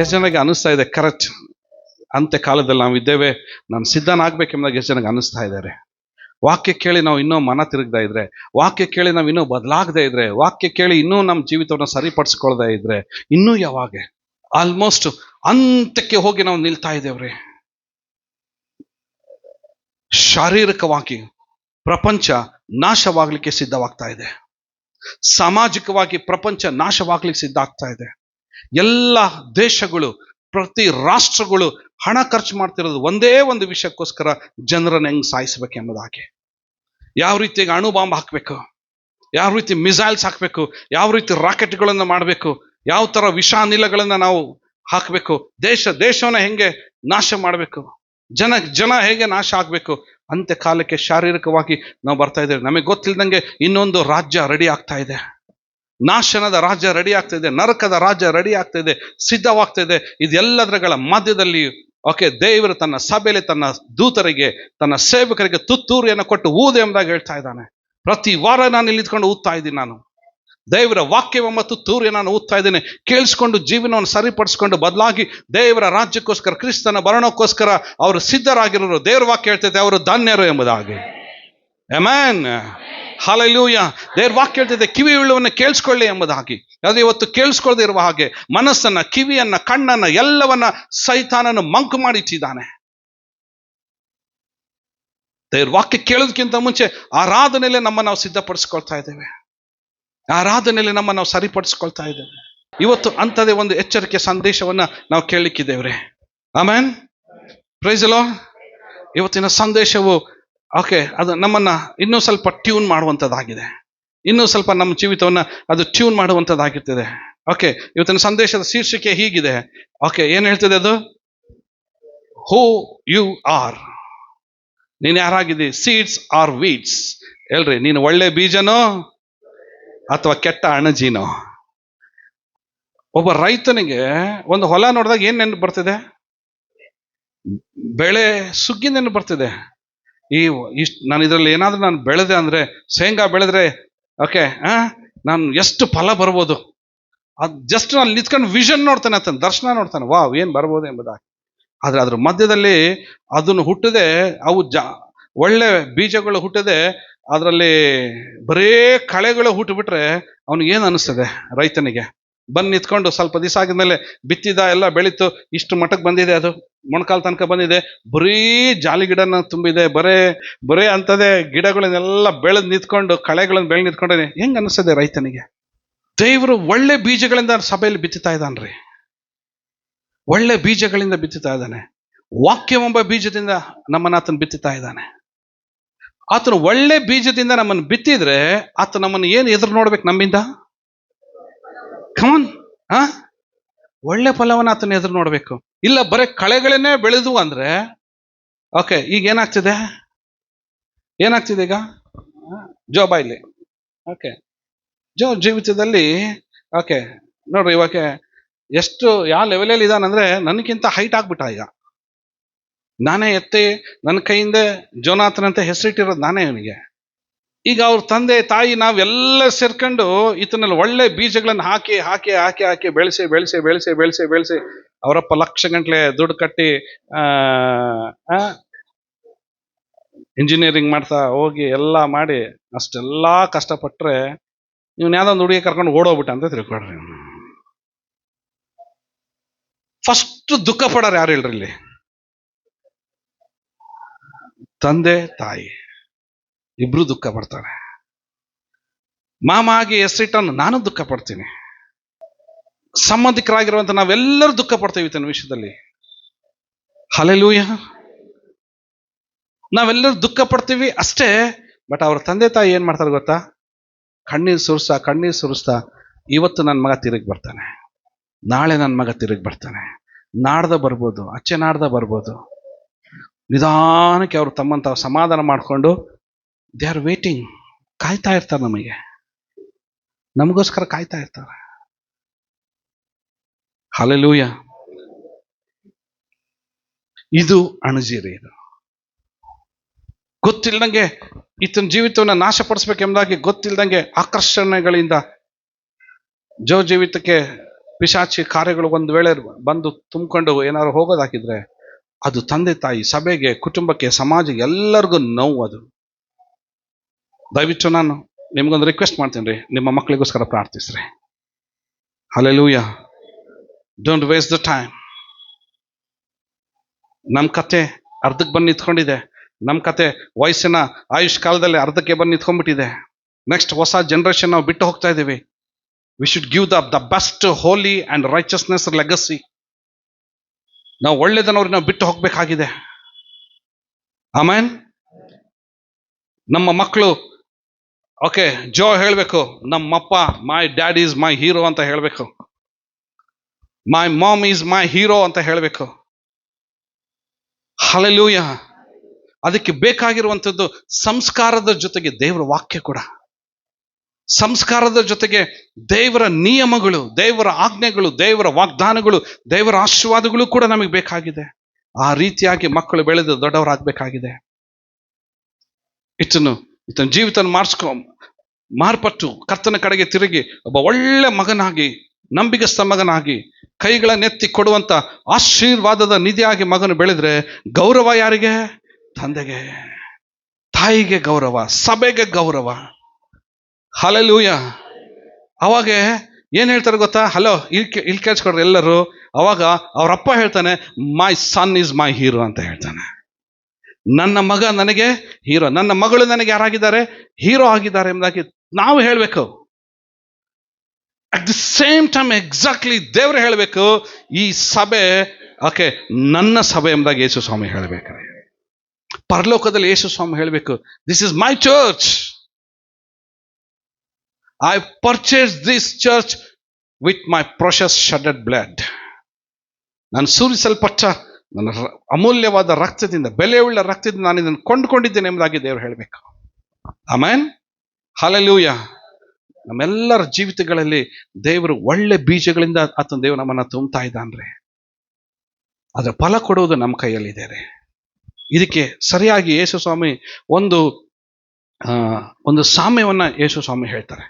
ಎಷ್ಟು ಜನಕ್ಕೆ ಅನಿಸ್ತಾ ಇದೆ ಕರೆಕ್ಟ್ ಅಂತ್ಯ ಕಾಲದಲ್ಲಿ ನಾವು ಇದ್ದೇವೆ, ನಾನು ಸಿದ್ಧನಾಗಬೇಕೆಂಬುದಾಗಿ ಎಷ್ಟು ಜನಕ್ಕೆ ಅನಿಸ್ತಾ ಇದ್ದಾರೆ? ವಾಕ್ಯ ಕೇಳಿ ನಾವು ಇನ್ನೂ ಮನ ತಿರುಗದೇ ಇದ್ರೆ, ವಾಕ್ಯ ಕೇಳಿ ನಾವು ಇನ್ನೂ ಬದಲಾಗದೇ ಇದ್ರೆ, ವಾಕ್ಯ ಕೇಳಿ ಇನ್ನೂ ನಮ್ಮ ಜೀವಿತವನ್ನು ಸರಿಪಡಿಸ್ಕೊಳ್ದೇ ಇದ್ರೆ ಇನ್ನೂ ಯಾವಾಗ? ಆಲ್ಮೋಸ್ಟ್ ಅಂತ್ಯಕ್ಕೆ ಹೋಗಿ ನಾವು ನಿಲ್ತಾ ಇದ್ದೇವ್ರಿ. ಶಾರೀರಿಕವಾಗಿ ಪ್ರಪಂಚ ನಾಶವಾಗ್ಲಿಕ್ಕೆ ಸಿದ್ಧವಾಗ್ತಾ ಇದೆ. ಸಾಮಾಜಿಕವಾಗಿ ಪ್ರಪಂಚ ನಾಶವಾಗ್ಲಿಕ್ಕೆ ಸಿದ್ಧ ಆಗ್ತಾ ಇದೆ. ಎಲ್ಲ ದೇಶಗಳು, ಪ್ರತಿ ರಾಷ್ಟ್ರಗಳು ಹಣ ಖರ್ಚು ಮಾಡ್ತಿರೋದು ಒಂದೇ ಒಂದು ವಿಷಯಕ್ಕೋಸ್ಕರ, ಜನರನ್ನು ಹೆಂಗ್ ಸಾಯಿಸ್ಬೇಕೆಂಬುದಾಗಿ. ಯಾವ ರೀತಿ ಅಣು ಬಾಂಬ್ ಹಾಕಬೇಕು, ಯಾವ ರೀತಿ ಮಿಸೈಲ್ಸ್ ಹಾಕಬೇಕು, ಯಾವ ರೀತಿ ರಾಕೆಟ್ಗಳನ್ನು ಮಾಡಬೇಕು, ಯಾವ ಥರ ವಿಷಾನಿಲಗಳನ್ನು ನಾವು ಹಾಕಬೇಕು, ದೇಶವನ್ನ ಹೆಂಗೆ ನಾಶ ಮಾಡಬೇಕು, ಜನ ಹೇಗೆ ನಾಶ ಆಗಬೇಕು. ಅಂತ್ಯ ಕಾಲಕ್ಕೆ ಶಾರೀರಿಕವಾಗಿ ನಾವು ಬರ್ತಾ ಇದ್ದೇವೆ. ನಮಗೆ ಗೊತ್ತಿಲ್ದಂಗೆ ಇನ್ನೊಂದು ರಾಜ್ಯ ರೆಡಿ ಆಗ್ತಾ ಇದೆ. ನಾಶನದ ರಾಜ್ಯ ರೆಡಿ ಆಗ್ತಾ ಇದೆ, ನರಕದ ರಾಜ್ಯ ರೆಡಿ ಆಗ್ತಾ ಇದೆ, ಸಿದ್ಧವಾಗ್ತಾ ಇದೆ. ಇದೆಲ್ಲದರ ಮಧ್ಯದಲ್ಲಿ ದೇವರು ತನ್ನ ಸಭೆಯಲ್ಲಿ ತನ್ನ ದೂತರಿಗೆ, ತನ್ನ ಸೇವಕರಿಗೆ ತುತ್ತೂರಿಯನ್ನು ಕೊಟ್ಟು ಊದೆ ಎಂಬುದಾಗಿ ಹೇಳ್ತಾ ಇದ್ದಾನೆ. ಪ್ರತಿ ವಾರ ನಾನು ಇಲ್ಲಿ ಇದ್ಕೊಂಡು ಊದ್ತಾ ಇದ್ದೀನಿ. ನಾನು ದೇವರ ವಾಕ್ಯವೆಂಬ ತುತ್ತೂರಿ ನಾನು ಊದ್ತಾ ಇದ್ದೇನೆ. ಕೇಳಿಸ್ಕೊಂಡು ಜೀವನವನ್ನು ಸರಿಪಡಿಸ್ಕೊಂಡು ಬದಲಾಗಿ ದೇವರ ರಾಜ್ಯಕ್ಕೋಸ್ಕರ, ಕ್ರಿಸ್ತನ ಬರಣಕ್ಕೋಸ್ಕರ ಅವರು ಸಿದ್ಧರಾಗಿರೋರು. ದೇವರ ವಾಕ್ಯ ಹೇಳ್ತೈತೆ ಅವರು ಧನ್ಯರು ಎಂಬುದಾಗಿ. Amen, hallelujah. ದೇವರ ವಾಕ್ಯ ಹೇಳ್ತೈತೆ ಕಿವಿ ಉಳ್ಳವನ್ನ ಕೇಳಿಸ್ಕೊಳ್ಳಿ ಎಂಬುದಾಗಿ. ಅದು ಇವತ್ತು ಕೇಳಿಸ್ಕೊಳ್ಳದೆ ಇರುವ ಹಾಗೆ ಮನಸ್ಸನ್ನ, ಕಿವಿಯನ್ನ, ಕಣ್ಣನ್ನ ಎಲ್ಲವನ್ನ ಸೈತಾನನು ಮಂಕು ಮಾಡಿಟ್ಟಿದ್ದಾನೆ. ದೇವರ ವಾಕ್ಯ ಕೇಳೋದಕ್ಕಿಂತ ಮುಂಚೆ ಆರಾಧನೆಯಲ್ಲೇ ನಾವು ಸಿದ್ಧಪಡಿಸ್ಕೊಳ್ತಾ ಇದ್ದೇವೆ. ಆರಾಧನೆಯಲ್ಲಿ ನಾವು ಸರಿಪಡಿಸ್ಕೊಳ್ತಾ ಇದ್ದೇವೆ. ಇವತ್ತು ಅಂಥದೇ ಒಂದು ಎಚ್ಚರಿಕೆ ಸಂದೇಶವನ್ನ ನಾವು ಕೇಳಲಿಕ್ಕಿದ್ದೇವ್ರೆ. Amen, praise the Lord. ಇವತ್ತಿನ ಸಂದೇಶವು ಅದು ನಮ್ಮನ್ನ ಇನ್ನೂ ಸ್ವಲ್ಪ ಟ್ಯೂನ್ ಮಾಡುವಂಥದ್ದಾಗಿದೆ. ಇನ್ನೂ ಸ್ವಲ್ಪ ನಮ್ಮ ಜೀವಿತವನ್ನ ಅದು ಟ್ಯೂನ್ ಮಾಡುವಂಥದ್ದಾಗಿರ್ತದೆ. ಇವತ್ತಿನ ಸಂದೇಶದ ಶೀರ್ಷಿಕೆ ಹೀಗಿದೆ. ಏನ್ ಹೇಳ್ತದೆ ಅದು? Who you are. ನೀನು ಯಾರಾಗಿದ್ದಿ? Seeds R weeds. ಹೇಳ್ರಿ, ನೀನು ಒಳ್ಳೆ ಬೀಜನೋ ಅಥವಾ ಕೆಟ್ಟ ಅಣಜಿನೋ? ಒಬ್ಬ ರೈತನಿಗೆ ಒಂದು ಹೊಲ ನೋಡಿದಾಗ ಏನ್ ನೆನಪು ಬರ್ತಿದೆ? ಬೆಳೆ ಸುಗ್ಗಿ ನೆನಪು ಬರ್ತಿದೆ. ನಾನು ಇದರಲ್ಲಿ ಏನಾದ್ರೂ ನಾನು ಬೆಳೆದೆ ಅಂದ್ರೆ, ಶೇಂಗಾ ಬೆಳೆದ್ರೆ ನಾನು ಎಷ್ಟು ಫಲ ಬರ್ಬೋದು, ಅದು ಜಸ್ಟ್ ನಾನು ನಿಂತ್ಕೊಂಡು ವಿಷನ್ ನೋಡ್ತಾನೆ, ಅಂತ ದರ್ಶನ ನೋಡ್ತಾನೆ, ವಾವ್ ಏನ್ ಬರ್ಬೋದು ಎಂಬುದಾಗಿ. ಆದ್ರೆ ಅದ್ರ ಮಧ್ಯದಲ್ಲಿ ಅದನ್ನು ಹುಟ್ಟದೆ, ಅವು ಒಳ್ಳೆ ಬೀಜಗಳು ಹುಟ್ಟದೆ ಅದರಲ್ಲಿ ಬರೇ ಕಳೆಗಳು ಹುಟ್ಟುಬಿಟ್ರೆ ಅವನಿಗೆ ಏನು ಅನಿಸ್ತದೆ? ರೈತನಿಗೆ ಬಂದು ನಿಂತ್ಕೊಂಡು ಸ್ವಲ್ಪ ದಿವಸ ಆಗಿದ್ಮೇಲೆ ಬಿತ್ತಿದ ಎಲ್ಲ ಬೆಳೀತು, ಇಷ್ಟು ಮಟ್ಟಕ್ಕೆ ಬಂದಿದೆ, ಅದು ಮೊಣಕಾಲ್ ತನಕ ಬಂದಿದೆ, ಬರೀ ಜಾಲಿ ಗಿಡನ ತುಂಬಿದೆ, ಬರೇ ಅಂತದೇ ಗಿಡಗಳನ್ನೆಲ್ಲ ಬೆಳೆದು ನಿಂತ್ಕೊಂಡು, ಕಳೆಗಳನ್ನು ಬೆಳೆದು ನಿಂತ್ಕೊಂಡ್ರೆ ಹೆಂಗ್ ಅನಿಸ್ತದೆ ರೈತನಿಗೆ? ದೇವರು ಒಳ್ಳೆ ಬೀಜಗಳಿಂದ ಸಭೆಯಲ್ಲಿ ಬಿತ್ತುತ್ತಾ ಇದ್ದಾನ್ರಿ. ಒಳ್ಳೆ ಬೀಜಗಳಿಂದ ಬಿತ್ತುತ್ತಾ ಇದ್ದಾನೆ. ವಾಕ್ಯವೆಂಬ ಬೀಜದಿಂದ ನಮ್ಮನ್ನ ಆತನ ಬಿತ್ತುತ್ತಾ ಇದ್ದಾನೆ. ಆತನು ಒಳ್ಳೆ ಬೀಜದಿಂದ ನಮ್ಮನ್ನು ಬಿತ್ತಿದ್ರೆ ಆತ ನಮ್ಮನ್ನು ಏನು ಎದುರು ನೋಡ್ಬೇಕು? ನಮ್ಮಿಂದ ಕಮಾನ್, ಒಳ್ಳೆ ಫಲವನ್ನ ಆತನ ಎದುರು ನೋಡ್ಬೇಕು. ಇಲ್ಲ ಬರೀ ಕಳೆಗಳನ್ನೇ ಬೆಳೆದು ಅಂದ್ರೆ ಈಗ ಏನಾಗ್ತಿದೆ ಈಗ ಜೋಬಾಯ್ಲಿ ಜೋ ಜೀವಿತದಲ್ಲಿ ನೋಡ್ರಿ, ಇವಾಗ ಎಷ್ಟು ಯಾವ ಲೆವೆಲಲ್ಲಿ ಇದಾನಂದ್ರೆ ನನಗಿಂತ ಹೈಟ್ ಆಗ್ಬಿಟ್ಟ. ಈಗ ನಾನೇ ಎತ್ತಿ ನನ್ನ ಕೈಯಿಂದ ಜೋನಾಥನ್ ಅಂತ ಹೆಸರಿಟ್ಟಿರೋದು ನಾನೇ ಅವನಿಗೆ. ಈಗ ಅವ್ರ ತಂದೆ ತಾಯಿ ನಾವೆಲ್ಲ ಸೇರ್ಕೊಂಡು ಈತನಲ್ಲಿ ಒಳ್ಳೆ ಬೀಜಗಳನ್ನು ಹಾಕಿ ಹಾಕಿ ಹಾಕಿ ಹಾಕಿ ಬೆಳೆಸಿ ಬೆಳೆಸಿ ಬೆಳೆಸಿ ಬೆಳೆಸಿ ಬೆಳೆಸಿ ಅವರಪ್ಪ ಲಕ್ಷ ಗಂಟ್ಲೆ ದುಡ್ಡು ಕಟ್ಟಿ ಇಂಜಿನಿಯರಿಂಗ್ ಮಾಡ್ತಾ ಹೋಗಿ ಎಲ್ಲ ಮಾಡಿ ಅಷ್ಟೆಲ್ಲ ಕಷ್ಟಪಟ್ರೆ ಇವನ್ ಯಾವ್ದೊಂದು ಹುಡುಗಿ ಕರ್ಕೊಂಡು ಓಡೋಗ್ಬಿಟ್ಟ ಅಂತ ತಿಳ್ಕೊಡ್ರಿ. ಫಸ್ಟ್ ದುಃಖ ಪಡೋರು ಯಾರು ಹೇಳ್ರಿ ಇಲ್ಲಿ? ತಂದೆ ತಾಯಿ ಇಬ್ರು ದುಃಖ ಪಡ್ತಾರೆ. ಮಾಮ ಆಗಿ ಹೆಸರಿಟ್ಟನ್ನು ನಾನು ದುಃಖ ಪಡ್ತೀನಿ. ಸಂಬಂಧಿಕರಾಗಿರುವಂತ ನಾವೆಲ್ಲರೂ ದುಃಖ ಪಡ್ತೇವೆ ಇದನ್ನ ವಿಷಯದಲ್ಲಿ. ಹಲ್ಲೆಲೂಯಾ. ನಾವೆಲ್ಲರೂ ದುಃಖ ಪಡ್ತೀವಿ ಅಷ್ಟೇ. ಬಟ್ ಅವ್ರ ತಂದೆ ತಾಯಿ ಏನ್ ಮಾಡ್ತಾರೆ ಗೊತ್ತಾ? ಕಣ್ಣೀರ್ ಸುರಿಸ್ತಾ ಇವತ್ತು ನನ್ನ ಮಗ ತಿರುಗಿ ಬರ್ತಾನೆ, ನಾಳೆ ನನ್ನ ಮಗ ತಿರುಗಿ ಬರ್ತಾನೆ, ನಾಡ್ದ ಬರ್ಬೋದು, ಅಚ್ಚೆ ನಾಡ್ದ ಬರ್ಬೋದು. ನಿಧಾನಕ್ಕೆ ಅವರು ತಮ್ಮಂತ ಸಮಾಧಾನ ಮಾಡಿಕೊಂಡು ದೇ ಆರ್ ವೇಟಿಂಗ್, ಕಾಯ್ತಾ ಇರ್ತಾರೆ, ನಮಗೋಸ್ಕರ ಕಾಯ್ತಾ ಇರ್ತಾರೆ. ಹಲ್ಲೆಲೂಯಾ. ಇದು ಅಣಜಿರಿ. ಇದು ಗೊತ್ತಿಲ್ದಂಗೆ ಈತನ ಜೀವಿತವನ್ನ ನಾಶಪಡಿಸ್ಬೇಕೆಂಬುದಾಗಿ ಗೊತ್ತಿಲ್ದಂಗೆ ಆಕರ್ಷಣೆಗಳಿಂದ ಜೀವಿತಕ್ಕೆ ಪಿಶಾಚಿ ಕಾರ್ಯಗಳು ಒಂದು ವೇಳೆ ಬಂದು ತುಂಬಿಕೊಂಡು ಏನಾದ್ರು ಹೋಗೋದಾಕಿದ್ರೆ ಅದು ತಂದೆ ತಾಯಿ, ಸಭೆಗೆ, ಕುಟುಂಬಕ್ಕೆ, ಸಮಾಜ ಎಲ್ಲರಿಗೂ ನೋವು. ಅದು ದಯವಿಟ್ಟು ನಾನು ನಿಮ್ಗೊಂದು ರಿಕ್ವೆಸ್ಟ್ ಮಾಡ್ತೀನಿ ರೀ, ನಿಮ್ಮ ಮಕ್ಕಳಿಗೋಸ್ಕರ ಪ್ರಾರ್ಥಿಸ್ರಿ. Hallelujah. Don't waste the time. ನಮ್ಮ ಕತೆ ಅರ್ಧಕ್ಕೆ ಬಂದು ನಿಂತ್ಕೊಂಡಿದೆ. ನಮ್ಮ ಕತೆ ವಯಸ್ಸಿನ ಆಯುಷ್ ಕಾಲದಲ್ಲಿ ಅರ್ಧಕ್ಕೆ ಬಂದು ನಿಂತ್ಕೊಂಡ್ಬಿಟ್ಟಿದೆ. ನೆಕ್ಸ್ಟ್ ಹೊಸ ಜನರೇಷನ್ ನಾವು ಬಿಟ್ಟು ಹೋಗ್ತಾ ಇದ್ದೀವಿ. We should give the best holy and righteousness legacy. ನಾವು ಒಳ್ಳೆದನ್ನವ್ರಿಗೆ ನಾವು ಬಿಟ್ಟು ಹೋಗ್ಬೇಕಾಗಿದೆ. ಆಮೇನ್. ನಮ್ಮ ಮಕ್ಕಳು ಓಕೆ ಜೋ ಹೇಳಬೇಕು, ನಮ್ಮಪ್ಪ my dad is my hero ಅಂತ ಹೇಳಬೇಕು, my mom is my hero ಅಂತ ಹೇಳಬೇಕು. ಹಲ್ಲೆಲೂಯಾ. ಅದಕ್ಕೆ ಬೇಕಾಗಿರುವಂಥದ್ದು ಸಂಸ್ಕಾರದ ಜೊತೆಗೆ ದೇವರ ವಾಕ್ಯ ಕೂಡ, ಸಂಸ್ಕಾರದ ಜೊತೆಗೆ ದೇವರ ನಿಯಮಗಳು, ದೇವರ ಆಜ್ಞೆಗಳು, ದೇವರ ವಾಗ್ದಾನಗಳು, ದೇವರ ಆಶೀರ್ವಾದಗಳು ಕೂಡ ನಮಗೆ ಬೇಕಾಗಿದೆ. ಆ ರೀತಿಯಾಗಿ ಮಕ್ಕಳು ಬೆಳೆದು ದೊಡ್ಡವರಾಗಬೇಕಾಗಿದೆ. ಇತನ ಜೀವಿತ ಮಾರ್ಪಟ್ಟು ಕರ್ತನ ಕಡೆಗೆ ತಿರುಗಿ ಒಬ್ಬ ಒಳ್ಳೆ ಮಗನಾಗಿ, ನಂಬಿಗಸ್ತ ಮಗನಾಗಿ, ಕೈಗಳನ್ನೆತ್ತಿ ಕೊಡುವಂತ ಆಶೀರ್ವಾದದ ನಿಧಿಯಾಗಿ ಮಗನು ಬೆಳೆದ್ರೆ ಗೌರವ ಯಾರಿಗೆ? ತಂದೆಗೆ, ತಾಯಿಗೆ ಗೌರವ, ಸಭೆಗೆ ಗೌರವ. ಹಲ್ಲೆಲೂಯಾ. ಅವಾಗ ಏನ್ ಹೇಳ್ತಾರೆ ಗೊತ್ತಾ? ಹಲೋ, ಇಲ್ಲಿ ಕೇಳಿಸ್ಕೊಡ್ರಿ ಎಲ್ಲರೂ. ಅವಾಗ ಅವರಪ್ಪ ಹೇಳ್ತಾನೆ, ಮೈ ಸನ್ ಈಸ್ ಮೈ ಹೀರೋ ಅಂತ ಹೇಳ್ತಾನೆ. ನನ್ನ ಮಗ ನನಗೆ ಹೀರೋ, ನನ್ನ ಮಗಳು ನನಗೆ ಯಾರಾಗಿದ್ದಾರೆ? ಹೀರೋ ಆಗಿದ್ದಾರೆ ಎಂಬುದಾಗಿ ನಾವು ಹೇಳಬೇಕು. At the same time exactly ದೇವರು ಹೇಳಬೇಕು, ಈ ಸಭೆ ಓಕೆ ನನ್ನ ಸಭೆ ಎಂಬುದಾಗಿ ಯೇಸು ಸ್ವಾಮಿ ಹೇಳಬೇಕು. ಪರಲೋಕದಲ್ಲಿ ಯೇಸು ಸ್ವಾಮಿ ಹೇಳಬೇಕು, this is my church, I purchase this church with my precious shedded blood. ನಾನು ಸುರಿಸಲ್ಪಟ್ಟ ನನ್ನ ಅಮೂಲ್ಯವಾದ ರಕ್ತದಿಂದ, ಬೆಲೆಯುಳ್ಳ ರಕ್ತದಿಂದ ನಾನು ಇದನ್ನು ಕೊಂಡುಕೊಂಡಿದ್ದೇನೆ ಎಂಬುದಾಗಿ ದೇವರು ಹೇಳಬೇಕು. ಆಮೆನ್. ಹಲ್ಲೆಲೂಯಾ. ನಮ್ಮೆಲ್ಲರ ಜೀವಿತಗಳಲ್ಲಿ ದೇವರು ಒಳ್ಳೆ ಬೀಜಗಳಿಂದ ಆತನ ದೇವರು ನಮ್ಮನ್ನ ತುಂಬ್ತಾ ಇದ್ದಾನ್ರಿ. ಅದರ ಫಲ ಕೊಡುವುದು ನಮ್ಮ ಕೈಯಲ್ಲಿದೆ ರೀ. ಇದಕ್ಕೆ ಸರಿಯಾಗಿ ಯೇಸು ಸ್ವಾಮಿ ಒಂದು ಸಾಮ್ಯವನ್ನ ಯೇಸು ಸ್ವಾಮಿ ಹೇಳ್ತಾರೆ.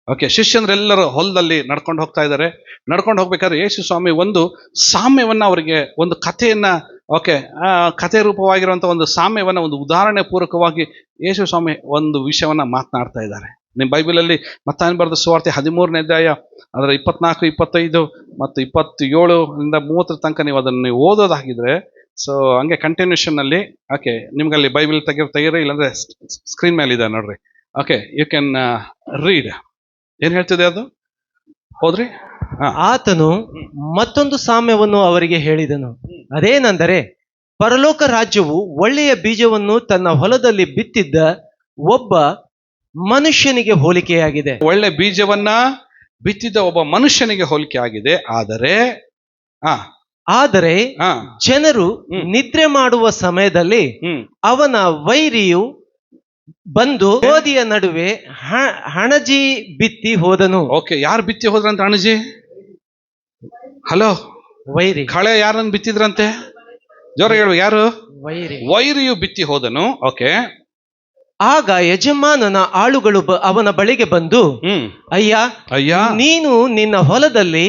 ಓಕೆ, ಶಿಷ್ಯಂದ್ರೆಲ್ಲರೂ ಹೊಲದಲ್ಲಿ ನಡ್ಕೊಂಡು ಹೋಗ್ತಾ ಇದ್ದಾರೆ. ನಡ್ಕೊಂಡು ಹೋಗ್ಬೇಕಾದ್ರೆ ಯೇಸು ಸ್ವಾಮಿ ಒಂದು ಸಾಮ್ಯವನ್ನ ಅವರಿಗೆ, ಒಂದು ಕಥೆಯನ್ನ, ಓಕೆ ಕಥೆ ರೂಪವಾಗಿರುವಂಥ ಒಂದು ಸಾಮ್ಯವನ್ನ, ಒಂದು ಉದಾಹರಣೆ ಪೂರ್ವಕವಾಗಿ ಯೇಸು ಸ್ವಾಮಿ ಒಂದು ವಿಷಯವನ್ನ ಮಾತನಾಡ್ತಾ ಇದ್ದಾರೆ. ನಿಮ್ಮ ಬೈಬಲಲ್ಲಿ ಮತ್ತಾಯನ ಬರೆದ ಸುವಾರ್ತೆ 13ನೇ ಅಧ್ಯಾಯ ಅದರ 24, 25 ಮತ್ತು 27-30 ತನಕ ನೀವು ಅದನ್ನು ಓದೋದಾಗಿದ್ರೆ, ಸೊ ಹಂಗೆ ಕಂಟಿನ್ಯೂಷನ್ ಅಲ್ಲಿ ಓಕೆ ನಿಮ್ಗಲ್ಲಿ ಬೈಬಲ್ ತೆಗೀರಿ, ಇಲ್ಲಾಂದ್ರೆ ಸ್ಕ್ರೀನ್ ಮೇಲೆ ಇದೆ ನೋಡ್ರಿ. Okay, you can read. ಏನ್ ಹೇಳ್ತಿದೆ ಅದು? ಹೋದ್ರಿ. ಆತನು ಮತ್ತೊಂದು ಸಾಮ್ಯವನ್ನು ಅವರಿಗೆ ಹೇಳಿದನು. ಅದೇನೆಂದರೆ, ಪರಲೋಕ ರಾಜ್ಯವು ಒಳ್ಳೆಯ ಬೀಜವನ್ನು ತನ್ನ ಹೊಲದಲ್ಲಿ ಬಿತ್ತಿದ್ದ ಒಬ್ಬ ಮನುಷ್ಯನಿಗೆ ಹೋಲಿಕೆಯಾಗಿದೆ. ಒಳ್ಳೆ ಬೀಜವನ್ನ ಬಿತ್ತಿದ ಒಬ್ಬ ಮನುಷ್ಯನಿಗೆ ಹೋಲಿಕೆ ಆಗಿದೆ. ಆದರೆ ಜನರು ನಿದ್ರೆ ಮಾಡುವ ಸಮಯದಲ್ಲಿ ಅವನ ವೈರಿಯು ಬಂದು ಗೋಧಿಯ ನಡುವೆ ಹಣಜಿ ಬಿತ್ತಿ ಹೋದನು. ಓಕೆ, ಯಾರು ಬಿತ್ತಿ ಹೋದ್ರಂತ? ಹಣಜಿ. ಹಲೋ, ವೈರಿ. ಕಳೆ ಯಾರನ್ನು ಬಿತ್ತಿದ್ರಂತೆ? ಜೋರ ಹೇಳು, ಯಾರು? ವೈರಿಯು ಬಿತ್ತಿ ಹೋದನು. ಓಕೆ. ಆಗ ಯಜಮಾನನ ಆಳುಗಳು ಅವನ ಬಳಿಗೆ ಬಂದು, ಅಯ್ಯ, ನೀನು ನಿನ್ನ ಹೊಲದಲ್ಲಿ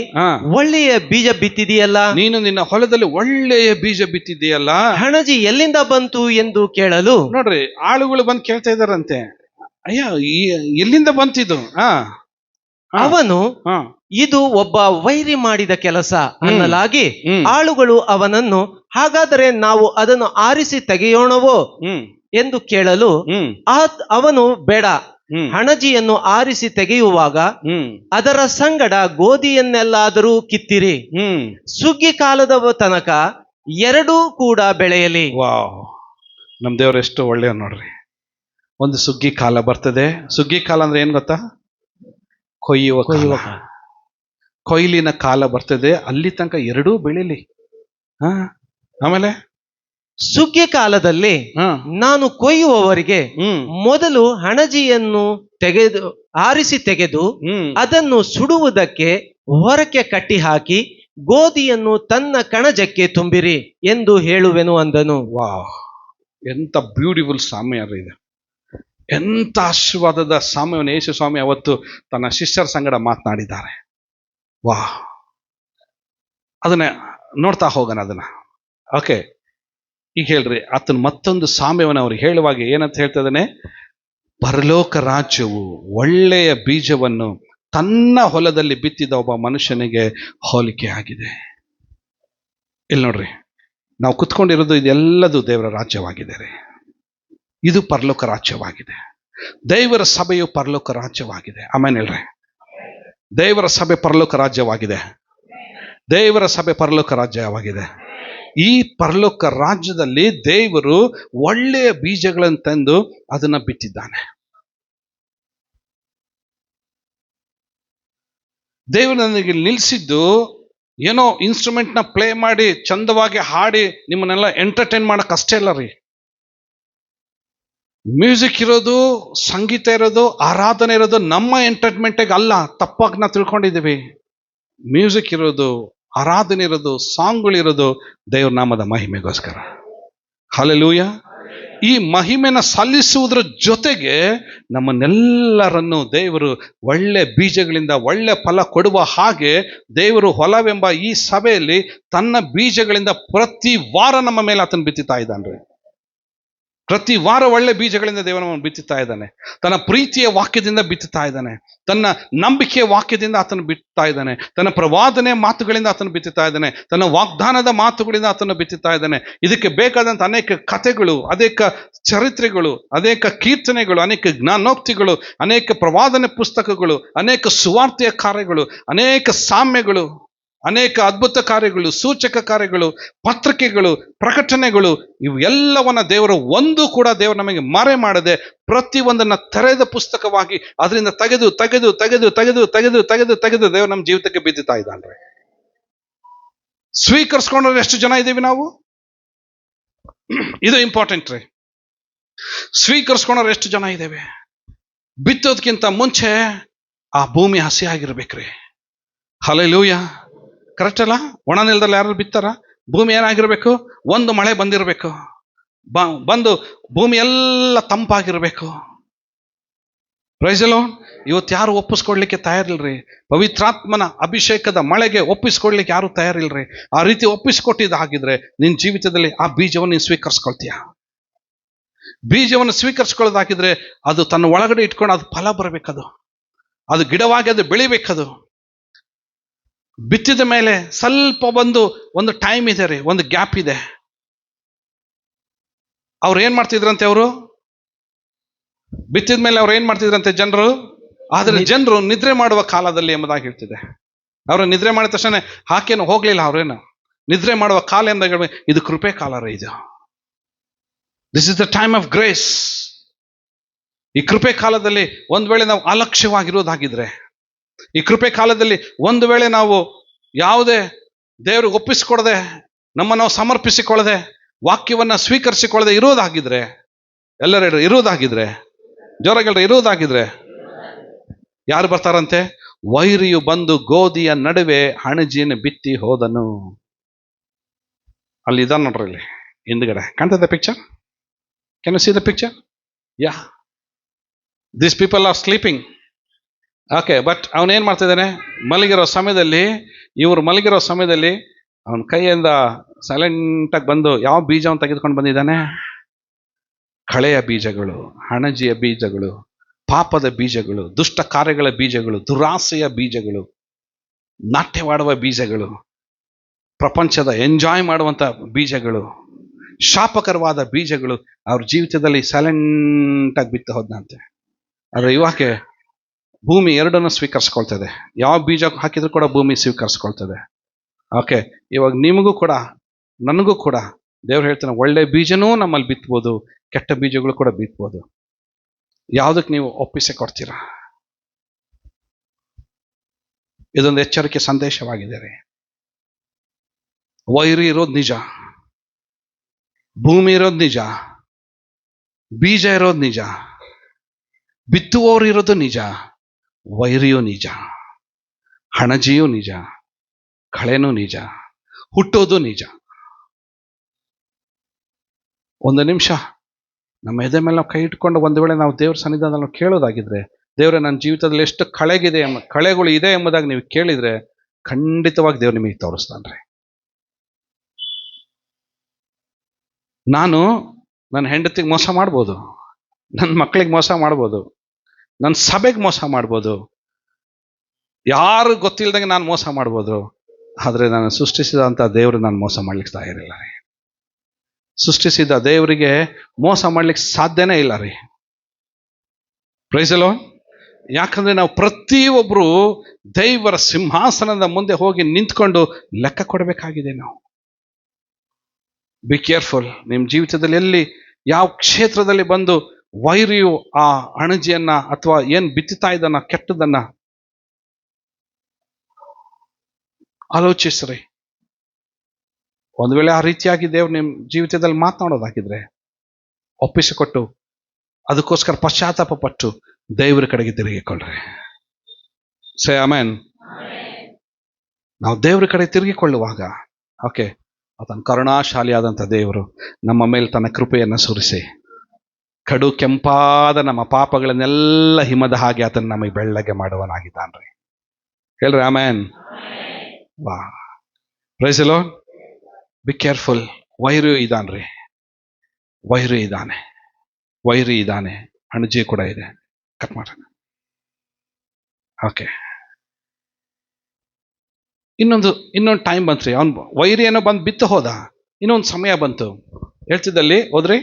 ಒಳ್ಳೆಯ ಬೀಜ ಬಿತ್ತಿದೆಯಲ್ಲ, ನೀನು ನಿನ್ನ ಹೊಲದಲ್ಲಿ ಒಳ್ಳೆಯ ಬೀಜ ಬಿತ್ತಿದೆಯಲ್ಲ, ಹಣಜಿ ಎಲ್ಲಿಂದ ಬಂತು ಎಂದು ಕೇಳಲು, ನೋಡ್ರಿ ಆಳುಗಳು ಬಂದು ಕೇಳ್ತಾ ಇದ್ದಾರಂತೆ, ಅಯ್ಯ ಎಲ್ಲಿಂದ ಬಂತಿದ್ದು? ಅವನು, ಇದು ಒಬ್ಬ ವೈರಿ ಮಾಡಿದ ಕೆಲಸ ಅನ್ನಲಾಗಿ ಆಳುಗಳು ಅವನನ್ನು, ಹಾಗಾದರೆ ನಾವು ಅದನ್ನು ಆರಿಸಿ ತೆಗೆಯೋಣವೋ ಎಂದು ಕೇಳಲು, ಅವನು, ಬೇಡ, ಹಣಜಿಯನ್ನು ಆರಿಸಿ ತೆಗೆಯುವಾಗ ಅದರ ಸಂಗಡ ಗೋಧಿಯನ್ನೆಲ್ಲಾದರೂ ಕಿತ್ತಿರಿ, ಸುಗ್ಗಿ ಕಾಲದ ತನಕ ಎರಡೂ ಕೂಡ ಬೆಳೆಯಲಿ. ವಾವ್, ನಮ್ ದೇವ್ರ ಎಷ್ಟು ಒಳ್ಳೆಯ ನೋಡ್ರಿ. ಒಂದು ಸುಗ್ಗಿ ಕಾಲ ಬರ್ತದೆ. ಸುಗ್ಗಿ ಕಾಲ ಅಂದ್ರೆ ಏನ್ ಗೊತ್ತಾ? ಕೊಯ್ಯುವ ಕೊಯ್ಲಿನ ಕಾಲ ಬರ್ತದೆ. ಅಲ್ಲಿ ತನಕ ಎರಡೂ ಬೆಳಿಲಿ. ಆಮೇಲೆ ಸುಗ್ಗಿ ಕಾಲದಲ್ಲಿ ನಾನು ಕೊಯ್ಯುವವರಿಗೆ ಮೊದಲು ಹಣಜಿಯನ್ನು ಆರಿಸಿ ತೆಗೆದು ಅದನ್ನು ಸುಡುವುದಕ್ಕೆ ಹೊರಕ್ಕೆ ಕಟ್ಟಿ ಹಾಕಿ ಗೋಧಿಯನ್ನು ತನ್ನ ಕಣಜಕ್ಕೆ ತುಂಬಿರಿ ಎಂದು ಹೇಳುವೆನು ಅಂದನು. ವಾಹ್, ಎಂತ ಬ್ಯೂಟಿಫುಲ್ ಸಾಮ್ಯ ಇದೆ. ಎಂತ ಆಶೀರ್ವಾದದ ಸಾಮ್ಯವನ್ನು ಯೇಸು ಸ್ವಾಮಿ ಅವತ್ತು ತನ್ನ ಶಿಷ್ಯರ ಸಂಗಡ ಮಾತನಾಡಿದ್ದಾರೆ. ವಾಹ್, ಅದನ್ನ ನೋಡ್ತಾ ಹೋಗೋಣ ಅದನ್ನ. ಓಕೆ, ಈಗ ಹೇಳ್ರಿ, ಆತನ ಮತ್ತೊಂದು ಸಾಮ್ಯವನ್ನು ಅವ್ರಿಗೆ ಹೇಳುವಾಗ ಏನಂತ ಹೇಳ್ತಾ ಇದ್ದಾನೆ? ಪರಲೋಕ ರಾಜ್ಯವು ಒಳ್ಳೆಯ ಬೀಜವನ್ನು ತನ್ನ ಹೊಲದಲ್ಲಿ ಬಿತ್ತಿದ ಒಬ್ಬ ಮನುಷ್ಯನಿಗೆ ಹೋಲಿಕೆ ಆಗಿದೆ. ಇಲ್ಲಿ ನೋಡ್ರಿ, ನಾವು ಕುತ್ಕೊಂಡಿರೋದು ಇದೆಲ್ಲದು ದೇವರ ರಾಜ್ಯವಾಗಿದೆ ರೀ. ಇದು ಪರಲೋಕ ರಾಜ್ಯವಾಗಿದೆ. ದೇವರ ಸಭೆಯು ಪರಲೋಕ ರಾಜ್ಯವಾಗಿದೆ. ಆಮೇಲೆ ಹೇಳ್ರಿ, ದೇವರ ಸಭೆ ಪರಲೋಕ ರಾಜ್ಯವಾಗಿದೆ. ದೇವರ ಸಭೆ ಪರಲೋಕ ರಾಜ್ಯವಾಗಿದೆ. ಈ ಪರಲೋಕ ರಾಜ್ಯದಲ್ಲಿ ದೇವರು ಒಳ್ಳೆಯ ಬೀಜಗಳನ್ನು ತಂದು ಅದನ್ನ ಬಿತ್ತಿದ್ದಾನೆ. ದೇವರು ನನಗೆ ನಿಲ್ಲಿಸಿದ್ದು ಏನೋ ಇನ್ಸ್ಟ್ರೂಮೆಂಟ್ನ ಪ್ಲೇ ಮಾಡಿ ಚಂದವಾಗಿ ಹಾಡಿ ನಿಮ್ಮನ್ನೆಲ್ಲ ಎಂಟರ್ಟೈನ್ ಮಾಡಕ್ ಅಷ್ಟೇ ಅಲ್ಲ ರೀ. ಮ್ಯೂಸಿಕ್ ಇರೋದು, ಸಂಗೀತ ಇರೋದು, ಆರಾಧನೆ ಇರೋದು ನಮ್ಮ ಎಂಟರ್ಟೈನ್ಮೆಂಟಿಗೆ ಅಲ್ಲ. ತಪ್ಪಾಗಿ ನಾವು ತಿಳ್ಕೊಂಡಿದ್ದೀವಿ. ಮ್ಯೂಸಿಕ್ ಇರೋದು, ಆರಾಧನೆ ಇರೋದು, ಸಾಂಗ್ಗಳಿರೋದು ದೇವ್ರ ನಾಮದ ಮಹಿಮೆಗೋಸ್ಕರ. ಹಲ್ಲೆಲೂಯ. ಈ ಮಹಿಮೆನ ಸಲ್ಲಿಸುವುದರ ಜೊತೆಗೆ ನಮ್ಮನ್ನೆಲ್ಲರನ್ನು ದೇವರು ಒಳ್ಳೆ ಬೀಜಗಳಿಂದ ಒಳ್ಳೆ ಫಲ ಕೊಡುವ ಹಾಗೆ ದೇವರು ಹೊಲವೆಂಬ ಈ ಸಭೆಯಲ್ಲಿ ತನ್ನ ಬೀಜಗಳಿಂದ ಪ್ರತಿ ವಾರ ನಮ್ಮ ಮೇಲೆ ಆತನ ಬಿತ್ತುತ್ತಾ ಇದ್ದಾನೆ. ಪ್ರತಿ ವಾರ ಒಳ್ಳೆ ಬೀಜಗಳಿಂದ ದೇವರನ್ನು ಬಿತ್ತುತ್ತಾ ಇದ್ದಾನೆ. ತನ್ನ ಪ್ರೀತಿಯ ವಾಕ್ಯದಿಂದ ಬಿತ್ತುತ್ತಾ ಇದ್ದಾನೆ. ತನ್ನ ನಂಬಿಕೆಯ ವಾಕ್ಯದಿಂದ ಆತನು ಬಿತ್ತುತ್ತಾ ಇದ್ದಾನೆ. ತನ್ನ ಪ್ರವಾದನೆ ಮಾತುಗಳಿಂದ ಆತನು ಬಿತ್ತುತ್ತಾ ಇದ್ದಾನೆ. ತನ್ನ ವಾಗ್ದಾನದ ಮಾತುಗಳಿಂದ ಆತನು ಬಿತ್ತುತ್ತಾ ಇದ್ದಾನೆ. ಇದಕ್ಕೆ ಬೇಕಾದಂಥ ಅನೇಕ ಕಥೆಗಳು, ಅನೇಕ ಚರಿತ್ರೆಗಳು, ಅನೇಕ ಕೀರ್ತನೆಗಳು, ಅನೇಕ ಜ್ಞಾನೋಕ್ತಿಗಳು, ಅನೇಕ ಪ್ರವಾದನೆ ಪುಸ್ತಕಗಳು, ಅನೇಕ ಸುವಾರ್ತೆಯ ಕಾರ್ಯಗಳು, ಅನೇಕ ಸಾಮ್ಯಗಳು, ಅನೇಕ ಅದ್ಭುತ ಕಾರ್ಯಗಳು, ಸೂಚಕ ಕಾರ್ಯಗಳು, ಪತ್ರಿಕೆಗಳು, ಪ್ರಕಟಣೆಗಳು, ಇವು ಎಲ್ಲವನ್ನ ದೇವರು ಒಂದು ಕೂಡ ದೇವರು ನಮಗೆ ಮರೆ ಮಾಡದೆ ಪ್ರತಿಯೊಂದನ್ನ ತೆರೆದ ಪುಸ್ತಕವಾಗಿ ಅದರಿಂದ ತೆಗೆದು ತೆಗೆದು ತೆಗೆದು ತೆಗೆದು ತೆಗೆದು ತೆಗೆದು ತೆಗೆದು ದೇವರು ನಮ್ಮ ಜೀವಿತಕ್ಕೆ ಬಿದ್ದುತ್ತಾ ಇದ್ದಾನೆ. ಸ್ವೀಕರಿಸ್ಕೊಂಡ್ರೆ ಎಷ್ಟು ಜನ ಇದ್ದೀವಿ ನಾವು? ಇದು ಇಂಪಾರ್ಟೆಂಟ್ ರೀ. ಸ್ವೀಕರಿಸ್ಕೊಂಡ್ರೆ ಎಷ್ಟು ಜನ ಇದ್ದೇವೆ? ಬಿತ್ತೋದಕ್ಕಿಂತ ಮುಂಚೆ ಆ ಭೂಮಿ ಹಸಿಯಾಗಿರ್ಬೇಕ್ರಿ. ಹಲ್ಲೆಲೂಯ. ಕರೆಕ್ಟ್ ಅಲ್ಲ? ಒಣ ನೆಲದಲ್ಲಿ ಯಾರು ಬಿತ್ತಾರ? ಭೂಮಿ ಏನಾಗಿರ್ಬೇಕು? ಒಂದು ಮಳೆ ಬಂದಿರಬೇಕು, ಬಂದು ಭೂಮಿ ಎಲ್ಲ ತಂಪಾಗಿರ್ಬೇಕು. Price the lord. ಇವತ್ತು ಯಾರು ಒಪ್ಪಿಸ್ಕೊಡ್ಲಿಕ್ಕೆ ತಯಾರಿಲ್ರಿ. ಪವಿತ್ರಾತ್ಮನ ಅಭಿಷೇಕದ ಮಳೆಗೆ ಒಪ್ಪಿಸ್ಕೊಡ್ಲಿಕ್ಕೆ ಯಾರು ತಯಾರಿಲ್ರಿ. ಆ ರೀತಿ ಒಪ್ಪಿಸ್ಕೊಟ್ಟಿದ್ದಾಗಿದ್ರೆ ನಿನ್ನ ಜೀವಿತದಲ್ಲಿ ಆ ಬೀಜವನ್ನು ನೀನು ಸ್ವೀಕರಿಸ್ಕೊಳ್ತೀಯ. ಬೀಜವನ್ನು ಸ್ವೀಕರಿಸ್ಕೊಳ್ಳೋದಾಗಿದ್ರೆ ಅದು ತನ್ನ ಒಳಗಡೆ ಇಟ್ಕೊಂಡು ಅದು ಫಲ ಬರಬೇಕದು, ಅದು ಗಿಡವಾಗಿ ಅದು ಬೆಳಿಬೇಕದು. ಬಿತ್ತಿದ ಮೇಲೆ ಸ್ವಲ್ಪ ಒಂದು ಟೈಮ್ ಇದೆ ರೀ, ಒಂದು ಗ್ಯಾಪ್ ಇದೆ. ಅವ್ರು ಏನ್ ಮಾಡ್ತಿದ್ರಂತೆ? ಅವರು ಬಿತ್ತಿದ ಮೇಲೆ ಅವ್ರು ಏನ್ ಮಾಡ್ತಿದ್ರಂತೆ ಜನರು? ಆದ್ರೆ ಜನರು ನಿದ್ರೆ ಮಾಡುವ ಕಾಲದಲ್ಲಿ ಎಂಬುದಾಗಿ ಹೇಳ್ತಿದೆ. ಅವರು ನಿದ್ರೆ ಮಾಡಿದ ತಕ್ಷಣ ಹಾಕೇನು ಹೋಗ್ಲಿಲ್ಲ. ಅವ್ರೇನು ನಿದ್ರೆ ಮಾಡುವ ಕಾಲ ಎಂದಾಗ ಇದು ಕೃಪೆ ಕಾಲ ರೀ. ಇದು this is the time of grace. ಈ ಕೃಪೆ ಕಾಲದಲ್ಲಿ ಒಂದ್ ವೇಳೆ ನಾವು ಅಲಕ್ಷ್ಯವಾಗಿರೋದಾಗಿದ್ರೆ, ಈ ಕೃಪೆ ಕಾಲದಲ್ಲಿ ಒಂದು ವೇಳೆ ನಾವು ಯಾವುದೇ ದೇವ್ರಿಗೆ ಒಪ್ಪಿಸಿಕೊಡದೆ, ನಮ್ಮನ್ನು ನಾವು ಸಮರ್ಪಿಸಿಕೊಳ್ಳದೆ, ವಾಕ್ಯವನ್ನ ಸ್ವೀಕರಿಸಿಕೊಳ್ಳದೆ ಇರೋದಾಗಿದ್ರೆ, ಎಲ್ಲರೂ ಇರೋದಾಗಿದ್ರೆ, ಜೋರಾಗೆಲ್ಲರೂ ಇರೋದಾಗಿದ್ರೆ ಯಾರು ಬರ್ತಾರಂತೆ? ವೈರಿಯು ಬಂದು ಗೋಧಿಯ ನಡುವೆ ಹಣಜಿಯನ್ನು ಬಿತ್ತಿ ಹೋದನು. ಅಲ್ಲಿ ಇದ ನೋಡ್ರಿ, ಇಲ್ಲಿ ಹಿಂದ್ಗಡೆ ಕಾಣ್ತದೆ picture. Can U C the picture? Yeah, these people are sleeping. Okay, but ಅವನೇನ್ ಮಾಡ್ತಿದ್ದಾನೆ? ಮಲಗಿರೋ ಸಮಯದಲ್ಲಿ, ಇವರು ಮಲಗಿರೋ ಸಮಯದಲ್ಲಿ ಅವನ ಕೈಯಿಂದ ಸೈಲೆಂಟಾಗಿ ಬಂದು ಯಾವ ಬೀಜವನ್ನು ತೆಗೆದುಕೊಂಡು ಬಂದಿದ್ದಾನೆ? ಕಳೆಯ ಬೀಜಗಳು, ಹಣಜಿಯ ಬೀಜಗಳು, ಪಾಪದ ಬೀಜಗಳು, ದುಷ್ಟ ಕಾರ್ಯಗಳ ಬೀಜಗಳು, ದುರಾಸೆಯ ಬೀಜಗಳು, ನಾಟ್ಯವಾಡುವ ಬೀಜಗಳು, ಪ್ರಪಂಚದ ಎಂಜಾಯ್ ಮಾಡುವಂಥ ಬೀಜಗಳು, ಶಾಪಕರವಾದ ಬೀಜಗಳು ಅವ್ರ ಜೀವಿತದಲ್ಲಿ ಸೈಲೆಂಟಾಗಿ ಬಿತ್ತು ಹೋದಂತೆ. ಆದರೆ ಇವಾಗೆ ಭೂಮಿ ಎರಡನ್ನು ಸ್ವೀಕರಿಸ್ಕೊಳ್ತದೆ. ಯಾವ ಬೀಜ ಹಾಕಿದ್ರು ಕೂಡ ಭೂಮಿ ಸ್ವೀಕರಿಸ್ಕೊಳ್ತದೆ. ಓಕೆ, ಇವಾಗ ನಿಮಗೂ ಕೂಡ ನನಗೂ ಕೂಡ ದೇವ್ರು ಹೇಳ್ತಾನೆ, ಒಳ್ಳೆ ಬೀಜನೂ ನಮ್ಮಲ್ಲಿ ಬಿತ್ಬೋದು, ಕೆಟ್ಟ ಬೀಜಗಳು ಕೂಡ ಬಿತ್ಬೋದು. ಯಾವುದಕ್ಕೆ ನೀವು ಒಪ್ಪಿಸಿ ಕೊಡ್ತೀರಾ? ಇದೊಂದು ಎಚ್ಚರಿಕೆ ಸಂದೇಶವಾಗಿದೆ ರೀ. ವೈರಿ ಇರೋದು ನಿಜ, ಭೂಮಿ ಇರೋದು ನಿಜ, ಬೀಜ ಇರೋದು ನಿಜ, ಬಿತ್ತುವವರು ಇರೋದು ನಿಜ, ವೈರಿಯೂ ನಿಜ, ಹಣಜಿಯೂ ನಿಜ, ಕಳೆನೂ ನಿಜ, ಹುಟ್ಟೋದು ನಿಜ. ಒಂದು ನಿಮಿಷ ನಮ್ಮ ಎದೆ ಮೇಲೆ ನಾವು ಕೈ ಇಟ್ಕೊಂಡು ಒಂದು ವೇಳೆ ನಾವು ದೇವ್ರ ಸನ್ನಿಧಾನದಲ್ಲಿ ನಾವು ಕೇಳೋದಾಗಿದ್ರೆ, ದೇವ್ರೆ ನನ್ನ ಜೀವಿತದಲ್ಲಿ ಎಷ್ಟು ಕಳೆಗಳು ಇದೆ ಎಂಬುದಾಗಿ ನೀವು ಕೇಳಿದ್ರೆ ಖಂಡಿತವಾಗಿ ದೇವ್ರು ನಿಮಗೆ ತೋರಿಸ್ತಾನ್ರಿ. ನಾನು ನನ್ನ ಹೆಂಡತಿಗೆ ಮೋಸ ಮಾಡ್ಬೋದು, ನನ್ನ ಮಕ್ಕಳಿಗೆ ಮೋಸ ಮಾಡ್ಬೋದು, ನನ್ನ ಸಭೆಗೆ ಮೋಸ ಮಾಡ್ಬೋದು, ಯಾರು ಗೊತ್ತಿಲ್ದಂಗೆ ನಾನು ಮೋಸ ಮಾಡ್ಬೋದು. ಆದರೆ ನಾನು ಸೃಷ್ಟಿಸಿದಂಥ ದೇವರು ನಾನು ಮೋಸ ಮಾಡ್ಲಿಕ್ಕೆ ತಯಾರಿಲ್ಲ ರೀ. ಸೃಷ್ಟಿಸಿದ ದೇವರಿಗೆ ಮೋಸ ಮಾಡ್ಲಿಕ್ಕೆ ಸಾಧ್ಯನೇ ಇಲ್ಲ ರೀ. Praise the Lord. ಯಾಕಂದ್ರೆ ನಾವು ಪ್ರತಿಯೊಬ್ಬರು ದೇವರ ಸಿಂಹಾಸನದ ಮುಂದೆ ಹೋಗಿ ನಿಂತ್ಕೊಂಡು ಲೆಕ್ಕ ಕೊಡಬೇಕಾಗಿದೆ. ನಾವು ಬಿ ಕೇರ್ಫುಲ್. ನಿಮ್ಮ ಜೀವಿತದಲ್ಲಿ ಎಲ್ಲಿ ಯಾವ ಕ್ಷೇತ್ರದಲ್ಲಿ ಬಂದು ವೈರಿಯು ಆ ಅಣಜಿಯನ್ನ ಅಥವಾ ಏನ್ ಬಿತ್ತುತ್ತಾ ಇದ್ದಾನ ಕೆಟ್ಟದನ್ನ ಆಲೋಚಿಸ್ರಿ. ಒಂದು ವೇಳೆ ಆ ರೀತಿಯಾಗಿ ದೇವ್ರು ನಿಮ್ಮ ಜೀವಿತದಲ್ಲಿ ಮಾತನಾಡೋದಾಗಿದ್ರೆ ಒಪ್ಪಿಸಿಕೊಟ್ಟು ಅದಕ್ಕೋಸ್ಕರ ಪಶ್ಚಾತ್ತಾಪ ಪಟ್ಟು ದೇವರ ಕಡೆಗೆ ತಿರುಗಿಕೊಳ್ಳ್ರಿ. ಸೇ ಆಮೆನ್. ನಾವು ದೇವರ ಕಡೆ ತಿರುಗಿಕೊಳ್ಳುವಾಗ ಓಕೆ, ಆತನ ಕರುಣಾಶಾಲಿಯಾದಂಥ ದೇವರು ನಮ್ಮ ಮೇಲೆ ತನ್ನ ಕೃಪೆಯನ್ನು ಸುರಿಸಿ ಕಡು ಕೆಂಪಾದ ನಮ್ಮ ಪಾಪಗಳನ್ನೆಲ್ಲ ಹಿಮದ ಹಾಗೆ ಆತನ ನಮಗೆ ಬೆಳ್ಳಗೆ ಮಾಡುವನಾಗಿದ್ದಾನ್ರಿ. ಹೇಳ್ರಿ ಆಮೆನ್. ವಾ, praise the Lord. Be careful. ವೈರಿ ಇದ್ದಾನ್ರಿ, ವೈರಿ ಇದ್ದಾನೆ, ವೈರಿ ಇದ್ದಾನೆ, ಅಣಜಿ ಕೂಡ ಇದೆ. ಕಟ್ ಮಾಡೋಣ. ಓಕೆ, ಇನ್ನೊಂದು ಟೈಮ್ ಬಂತ್ರಿ. ಅವನು ವೈರಿ ಏನೋ ಬಂದು ಬಿತ್ತು ಹೋದ. ಇನ್ನೊಂದು ಸಮಯ ಬಂತು. ಹೇಳ್ತಿದ್ದಲ್ಲಿ ಹೋದ್ರಿ,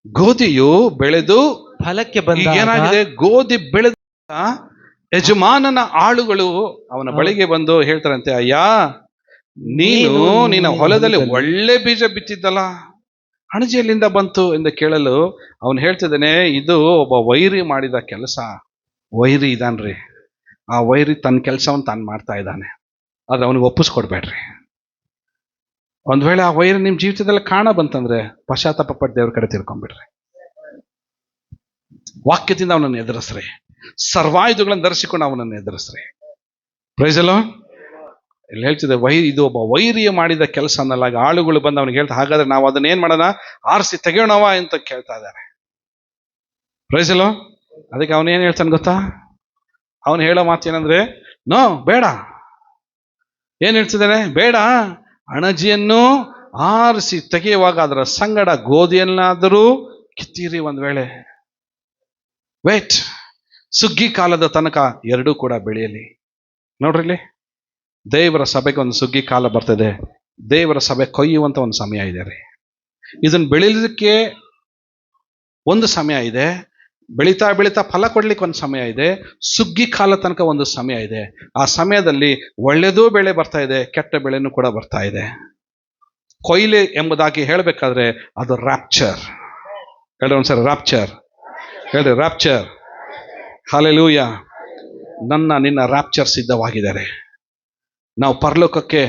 ಗೋಧಿಯು ಬೆಳೆದು ಫಲಕ್ಕೆ ಬಂದ. ಏನಾಗಿದೆ? ಗೋಧಿ ಬೆಳೆದ ಯಜಮಾನನ ಆಳುಗಳು ಅವನ ಬಳಿಗೆ ಬಂದು ಹೇಳ್ತಾರಂತೆ, ಅಯ್ಯ ನೀನು ನಿನ್ನ ಹೊಲದಲ್ಲಿ ಒಳ್ಳೆ ಬೀಜ ಬಿತ್ತಿದ್ದಲ್ಲ, ಅಣಜಿಯಲ್ಲಿಂದ ಬಂತು ಎಂದು ಕೇಳಲು ಅವನು ಹೇಳ್ತಿದ್ದಾನೆ, ಇದು ಒಬ್ಬ ವೈರಿ ಮಾಡಿದ ಕೆಲಸ. ವೈರಿ ಇದಾನ್ರಿ, ಆ ವೈರಿ ತನ್ನ ಕೆಲಸವನ್ನು ತಾನು ಮಾಡ್ತಾ ಇದ್ದಾನೆ. ಆದ್ರೆ ಅವನಿಗೆ ಒಪ್ಪಿಸ್ಕೊಡ್ಬೇಡ್ರಿ. ಒಂದ್ ವೇಳೆ ಆ ವೈರಿ ನಿಮ್ ಜೀವಿತದಲ್ಲಿ ಕಾಣ ಬಂತಂದ್ರೆ ಪಶ್ಚಾತ್ತಾಪ ಪಟ್ಟು ದೇವ್ರ ಕಡೆ ತಿರ್ಕೊಂಡ್ಬಿಡ್ರಿ. ವಾಕ್ಯದಿಂದ ಅವನನ್ನು ಎದುರಿಸ್ರಿ. ಸರ್ವಾಯುಧಗಳನ್ನು ಧರಿಸಿಕೊಂಡು ಅವನನ್ನು ಎದುರಿಸ್ರಿ. Price the lord. ಇಲ್ಲಿ ಹೇಳ್ತಿದ್ದೆ, ಇದು ಒಬ್ಬ ವೈರಿಯ ಮಾಡಿದ ಕೆಲಸ ಅನ್ನಲ್ಲ. ಆಳುಗಳು ಬಂದು ಅವನಿಗೆ ಹೇಳ್ತಾ, ಹಾಗಾದ್ರೆ ನಾವು ಅದನ್ನ ಏನ್ ಮಾಡೋಣ, ಆರಿಸಿ ತೆಗೆಯೋಣವ ಅಂತ ಕೇಳ್ತಾ ಇದ್ದಾರೆ. Praise the Lord. ಅದಕ್ಕೆ ಅವನು ಏನ್ ಹೇಳ್ತಾನೆ ಗೊತ್ತಾ? ಅವನು ಹೇಳೋ ಮಾತು ಏನಂದ್ರೆ, ನೋ, ಬೇಡ. ಏನ್ ಹೇಳ್ತಿದ್ದಾನೆ? ಬೇಡ, ಅಣಜಿಯನ್ನು ಆರಿಸಿ ತೆಗೆಯುವಾಗ ಅದರ ಸಂಗಡ ಗೋಧಿಯನ್ನಾದರೂ ಕಿತ್ತೀರಿ. ಒಂದ್ ವೇಳೆ ವೇಟ್, ಸುಗ್ಗಿ ಕಾಲದ ತನಕ ಎರಡೂ ಕೂಡ ಬೆಳೆಯಲಿ. ನೋಡ್ರಿ, ಇಲ್ಲಿ ದೇವರ ಸಭೆಗೆ ಒಂದು ಸುಗ್ಗಿ ಕಾಲ ಬರ್ತದೆ. ದೇವರ ಸಭೆ ಕೊಯ್ಯುವಂತ ಒಂದು ಸಮಯ ಇದೆ ರೀ. ಇದನ್ನ ಬೆಳೀಲಿಕ್ಕೆ ಒಂದು ಸಮಯ ಇದೆ, ಬೆಳೀತಾ ಬೆಳೀತಾ ಫಲ ಕೊಡ್ಲಿಕ್ಕೆ ಒಂದು ಸಮಯ ಇದೆ, ಸುಗ್ಗಿ ಕಾಲ ತನಕ ಒಂದು ಸಮಯ ಇದೆ. ಆ ಸಮಯದಲ್ಲಿ ಒಳ್ಳೆದೂ ಬೆಳೆ ಬರ್ತಾ ಇದೆ, ಕೆಟ್ಟ ಬೆಳೆನೂ ಕೂಡ ಬರ್ತಾ ಇದೆ. ಕೊಯ್ಲೆ ಎಂಬುದಾಗಿ ಹೇಳ್ಬೇಕಾದ್ರೆ ಅದು ರಾಪ್ಚರ್. ಹೇಳ್ರಿ ಒಂದ್ಸರಿ, ರಾಪ್ಚರ್ ಹೇಳ್ರಿ, ರಾಪ್ಚರ್. ಹಲ್ಲೆಲೂಯಾ. ನಿನ್ನ ರಾಪ್ಚರ್ ಸಿದ್ಧವಾಗಿದ್ದಾರೆ. ನಾವು ಪರಲೋಕಕ್ಕೆ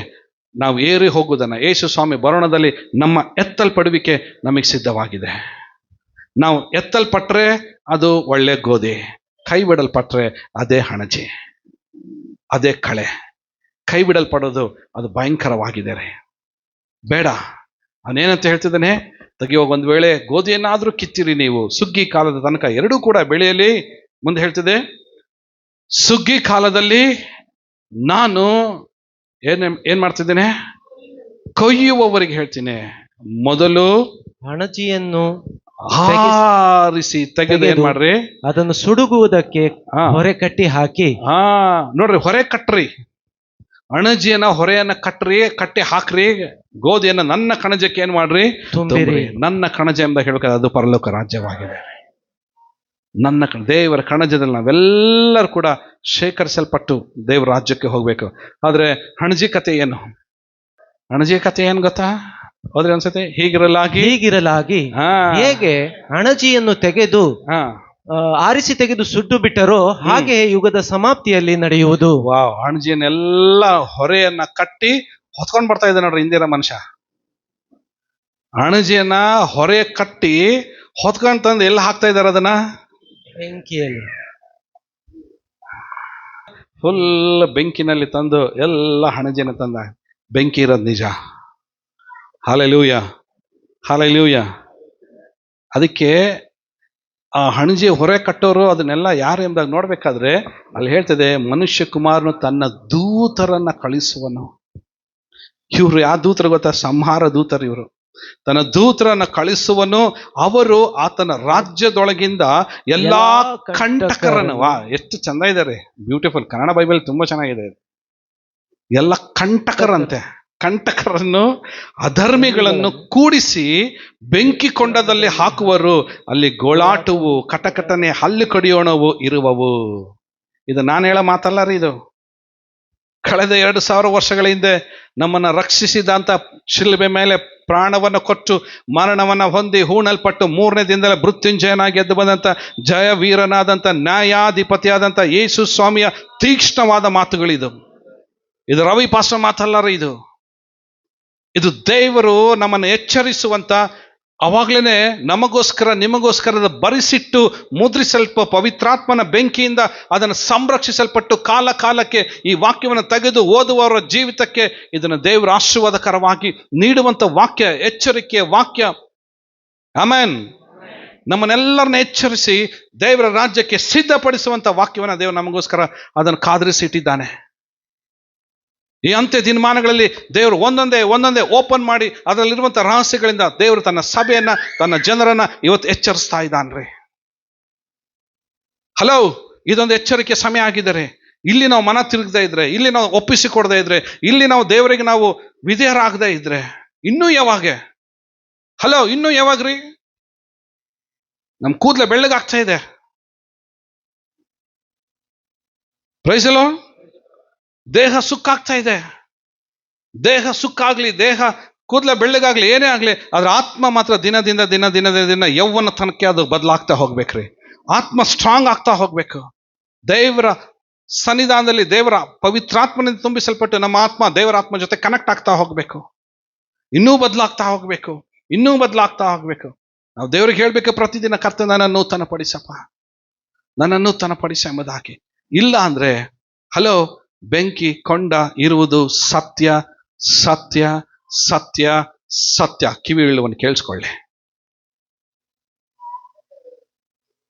ನಾವು ಏರಿ ಹೋಗುವುದನ್ನ, ಯೇಸು ಸ್ವಾಮಿ ಬರೋಣದಲ್ಲಿ ನಮ್ಮ ಎತ್ತಲ್ಪಡುವಿಕೆ ನಮಗೆ ಸಿದ್ಧವಾಗಿದೆ. ನಾವು ಎತ್ತಲ್ಪಟ್ರೆ ಅದು ಒಳ್ಳೆ ಗೋಧಿ, ಕೈ ಬಿಡಲ್ಪಟ್ರೆ ಅದೇ ಹಣಜಿ, ಅದೇ ಕಳೆ. ಕೈ ಬಿಡಲ್ಪಡೋದು ಅದು ಭಯಂಕರವಾಗಿದೆ ರೀ. ಬೇಡ. ಅವನೇನಂತ ಹೇಳ್ತಿದ್ದಾನೆ? ತೆಗಿಯುವಾಗ ಒಂದ್ ವೇಳೆ ಗೋಧಿಯನ್ನಾದ್ರೂ ಕಿತ್ತಿರಿ ನೀವು, ಸುಗ್ಗಿ ಕಾಲದ ತನಕ ಎರಡೂ ಕೂಡ ಬೆಳೆಯಲಿ. ಮುಂದೆ ಹೇಳ್ತಿದೆ, ಸುಗ್ಗಿ ಕಾಲದಲ್ಲಿ ನಾನು ಏನ್ ಮಾಡ್ತಿದ್ದೇನೆ? ಕೊಯ್ಯುವವರಿಗೆ ಹೇಳ್ತೀನಿ, ಮೊದಲು ಅಣಜಿಯನ್ನು ಆರಿಸಿ ತೆಗೆದು ಏನ್ ಮಾಡ್ರಿ, ಅದನ್ನು ಸುಡುಗುವುದಕ್ಕೆ ಹೊರೆ ಕಟ್ಟಿ ಹಾಕಿ. ನೋಡ್ರಿ, ಹೊರೆ ಕಟ್ರಿ, ಅಣಜಿಯನ್ನ ಹೊರೆಯನ್ನ ಕಟ್ಟಿ ಹಾಕ್ರಿ. ಗೋಧಿಯನ್ನ ನನ್ನ ಕಣಜಕ್ಕೆ ಏನ್ ಮಾಡ್ರಿ, ತುಂಬಿರಿ. ನನ್ನ ಕಣಜ ಎಂಬ ಹೇಳ್ಬೇಕಾದ್ರೆ ಅದು ಪರಲೋಕ ರಾಜ್ಯವಾಗಿದೆ. ನನ್ನ ದೇವರ ಕಣಜದಲ್ಲಿ ನಾವೆಲ್ಲರೂ ಕೂಡ ಶೇಖರಿಸಲ್ಪಟ್ಟು ದೇವರ ರಾಜ್ಯಕ್ಕೆ ಹೋಗ್ಬೇಕು. ಆದ್ರೆ ಅಣಜಿ ಕತೆ ಏನು? ಅಣಜಿ ಕತೆ ಏನ್ ಗೊತ್ತಾ? ಹೋದ್ರೆ ಅನ್ಸತ್ತೆ, ಹೀಗಿರಲಾಗಿ ಹೇಗೆ ಅಣಜಿಯನ್ನು ತೆಗೆದು ಆರಿಸಿ ತೆಗೆದು ಸುಟ್ಟು ಬಿಟ್ಟರೋ ಹಾಗೆ ಯುಗದ ಸಮಾಪ್ತಿಯಲ್ಲಿ ನಡೆಯುವುದು. ವಾವ್. ಅಣಜಿಯನ್ನೆಲ್ಲ ಹೊರೆಯನ್ನ ಕಟ್ಟಿ ಹೊತ್ಕೊಂಡ್ ಬರ್ತಾ ಇದ್ದ ನೋಡ್ರಿ ಹಿಂದಿನ ಮನುಷ್ಯ. ಅಣಜಿಯನ್ನ ಹೊರೆ ಕಟ್ಟಿ ಹೊತ್ಕೊಂಡ್ ತಂದು ಎಲ್ಲ ಹಾಕ್ತಾ ಇದಾರೆ ಅದನ್ನ ಬೆಂಕಿಯಲ್ಲಿ, ಫುಲ್ ಬೆಂಕಿನಲ್ಲಿ ತಂದು ಎಲ್ಲ ಹಣಜಿನ ತಂದ. ಬೆಂಕಿ ಇರೋದು ನಿಜ. Hallelujah, hallelujah. ಅದಕ್ಕೆ ಆ ಹಣಜಿ ಹೊರೆ ಕಟ್ಟೋರು ಅದನ್ನೆಲ್ಲ ಯಾರು ಎಂಬುದಾಗಿ ನೋಡ್ಬೇಕಾದ್ರೆ ಅಲ್ಲಿ ಹೇಳ್ತದೆ, ಮನುಷ್ಯ ಕುಮಾರನು ತನ್ನ ದೂತರನ್ನ ಕಳಿಸುವನು. ಇವ್ರು ಯಾವ ದೂತರು ಗೊತ್ತಾ? ಸಂಹಾರ ದೂತರು ಇವರು. ತನ್ನ ದೂತರನ್ನ ಕಳಿಸುವನು, ಅವರು ಆತನ ರಾಜ್ಯದೊಳಗಿಂದ ಎಲ್ಲಾ ಕಂಟಕರನ್ನು, ವಾ ಎಷ್ಟು ಚಂದ ಇದ್ದಾರೆ, ಬ್ಯೂಟಿಫುಲ್. ಕನ್ನಡ ಬೈಬಲ್ ತುಂಬಾ ಚೆನ್ನಾಗಿದೆ. ಎಲ್ಲ ಕಂಟಕರಂತೆ, ಕಂಟಕರನ್ನು ಅಧರ್ಮಿಗಳನ್ನು ಕೂಡಿಸಿ ಬೆಂಕಿ ಕೊಂಡದಲ್ಲಿ ಹಾಕುವರು, ಅಲ್ಲಿ ಗೋಳಾಟವು ಕಟಕಟನೆ ಹಲ್ಲು ಕಡಿಯೋಣವು ಇರುವವು. ಇದು ನಾನು ಹೇಳೋ ಮಾತಲ್ಲ ರೀ, ಇದು ಕಳೆದ 2000 ವರ್ಷಗಳ ಹಿಂದೆ ನಮ್ಮನ್ನ ರಕ್ಷಿಸಿದಂತ, ಶಿಲುಬೆ ಮೇಲೆ ಪ್ರಾಣವನ್ನು ಕೊಟ್ಟು ಮರಣವನ್ನು ಹೊಂದಿ ಹೂಣಲ್ಪಟ್ಟು 3ನೇ ದಿನದಲ್ಲಿ ಮೃತ್ಯುಂಜಯನಾಗಿ ಎದ್ದು ಬಂದಂತ ಜಯವೀರನಾದಂಥ ನ್ಯಾಯಾಧಿಪತಿಯಾದಂಥ ಯೇಸು ಸ್ವಾಮಿಯ ತೀಕ್ಷ್ಣವಾದ ಮಾತುಗಳಿದು. ಇದು ರವಿ ಪಾಸ್ಟರ್ ಮಾತಲ್ಲ ರೀ, ಇದು ದೇವರು ನಮ್ಮನ್ನು ಎಚ್ಚರಿಸುವಂತ, ಅವಾಗ್ಲೇನೆ ನಮಗೋಸ್ಕರ ನಿಮಗೋಸ್ಕರದ ಬರಿಸಿಟ್ಟು ಮುದ್ರಿಸಲ್ಪ ಪವಿತ್ರಾತ್ಮನ ಬೆಂಕಿಯಿಂದ ಅದನ್ನು ಸಂರಕ್ಷಿಸಲ್ಪಟ್ಟು ಕಾಲ ಕಾಲಕ್ಕೆ ಈ ವಾಕ್ಯವನ್ನು ತೆಗೆದು ಓದುವವರ ಜೀವಿತಕ್ಕೆ ಇದನ್ನು ದೇವರು ಆಶೀರ್ವಾದಕರವಾಗಿ ನೀಡುವಂತ ವಾಕ್ಯ, ಎಚ್ಚರಿಕೆಯ ವಾಕ್ಯ. ಆಮೆನ್. ನಮ್ಮನ್ನೆಲ್ಲರನ್ನ ಎಚ್ಚರಿಸಿ ದೇವರ ರಾಜ್ಯಕ್ಕೆ ಸಿದ್ಧಪಡಿಸುವಂತ ವಾಕ್ಯವನ್ನು ದೇವರು ನಮಗೋಸ್ಕರ ಅದನ್ನು ಕಾದಿರಿಸಿಟ್ಟಿದ್ದಾನೆ. ಈ ಅಂತ್ಯ ದಿನಮಾನಗಳಲ್ಲಿ ದೇವರು ಒಂದೊಂದೇ ಓಪನ್ ಮಾಡಿ ಅದರಲ್ಲಿರುವಂಥ ರಹಸ್ಯಗಳಿಂದ ದೇವರು ತನ್ನ ಸಭೆಯನ್ನ, ತನ್ನ ಜನರನ್ನ ಇವತ್ತು ಎಚ್ಚರಿಸ್ತಾ ಇದ್ದಾನ್ರಿ. ಹಲೋ, ಇದೊಂದು ಎಚ್ಚರಿಕೆ ಸಮಯ ಆಗಿದ್ದಾರೆ. ಇಲ್ಲಿ ನಾವು ಮನ ತಿರುಗದೇ ಇದ್ರೆ, ಇಲ್ಲಿ ನಾವು ಒಪ್ಪಿಸಿಕೊಡದೇ ಇದ್ರೆ, ಇಲ್ಲಿ ನಾವು ದೇವರಿಗೆ ನಾವು ವಿಧೇಯರಾಗದೇ ಇದ್ರೆ ಇನ್ನೂ ಯಾವಾಗ? ಹಲೋ, ಇನ್ನೂ ಯಾವಾಗ್ರಿ? ನಮ್ ಕೂದಲೇ ಬೆಳ್ಳಗಾಗ್ತಾ ಇದೆ. Praise the Lord. ದೇಹ ಸುಕ್ಕಾಗ್ತಾ ಇದೆ. ದೇಹ ಸುಕ್ಕಾಗ್ಲಿ, ದೇಹ ಕೂದಲ ಬೆಳ್ಳಗಾಗ್ಲಿ, ಏನೇ ಆಗ್ಲಿ, ಅದ್ರ ಆತ್ಮ ಮಾತ್ರ ದಿನ ಯೌವನ ತನಕ ಅದು ಬದಲಾಗ್ತಾ ಹೋಗ್ಬೇಕ್ರಿ. ಆತ್ಮ ಸ್ಟ್ರಾಂಗ್ ಆಗ್ತಾ ಹೋಗ್ಬೇಕು. ದೇವರ ಸನ್ನಿಧಾನದಲ್ಲಿ ದೇವರ ಪವಿತ್ರಾತ್ಮನಿಂದ ತುಂಬಿಸಲ್ಪಟ್ಟು ನಮ್ಮ ಆತ್ಮ ದೇವರ ಆತ್ಮ ಜೊತೆ ಕನೆಕ್ಟ್ ಆಗ್ತಾ ಹೋಗ್ಬೇಕು. ಇನ್ನೂ ಬದಲಾಗ್ತಾ ಹೋಗ್ಬೇಕು. ನಾವು ದೇವ್ರಿಗೆ ಹೇಳ್ಬೇಕು ಪ್ರತಿದಿನ, ಕರ್ತನೇ ನನ್ನನ್ನು ನೂತನ ಪಡಿಸಪ್ಪ, ನನ್ನನ್ನು ನೂತನ ಪಡಿಸ ಎಂಬುದಾಗಿ. ಇಲ್ಲ ಅಂದ್ರೆ ಹಲೋ, ಬೆಂಕಿ ಕೊಂಡ ಇರುವುದು ಸತ್ಯ ಸತ್ಯ ಸತ್ಯ ಸತ್ಯ. ಕಿವಿ ಇಳುವನ್ನು ಕೇಳಿಸ್ಕೊಳ್ಳಿ.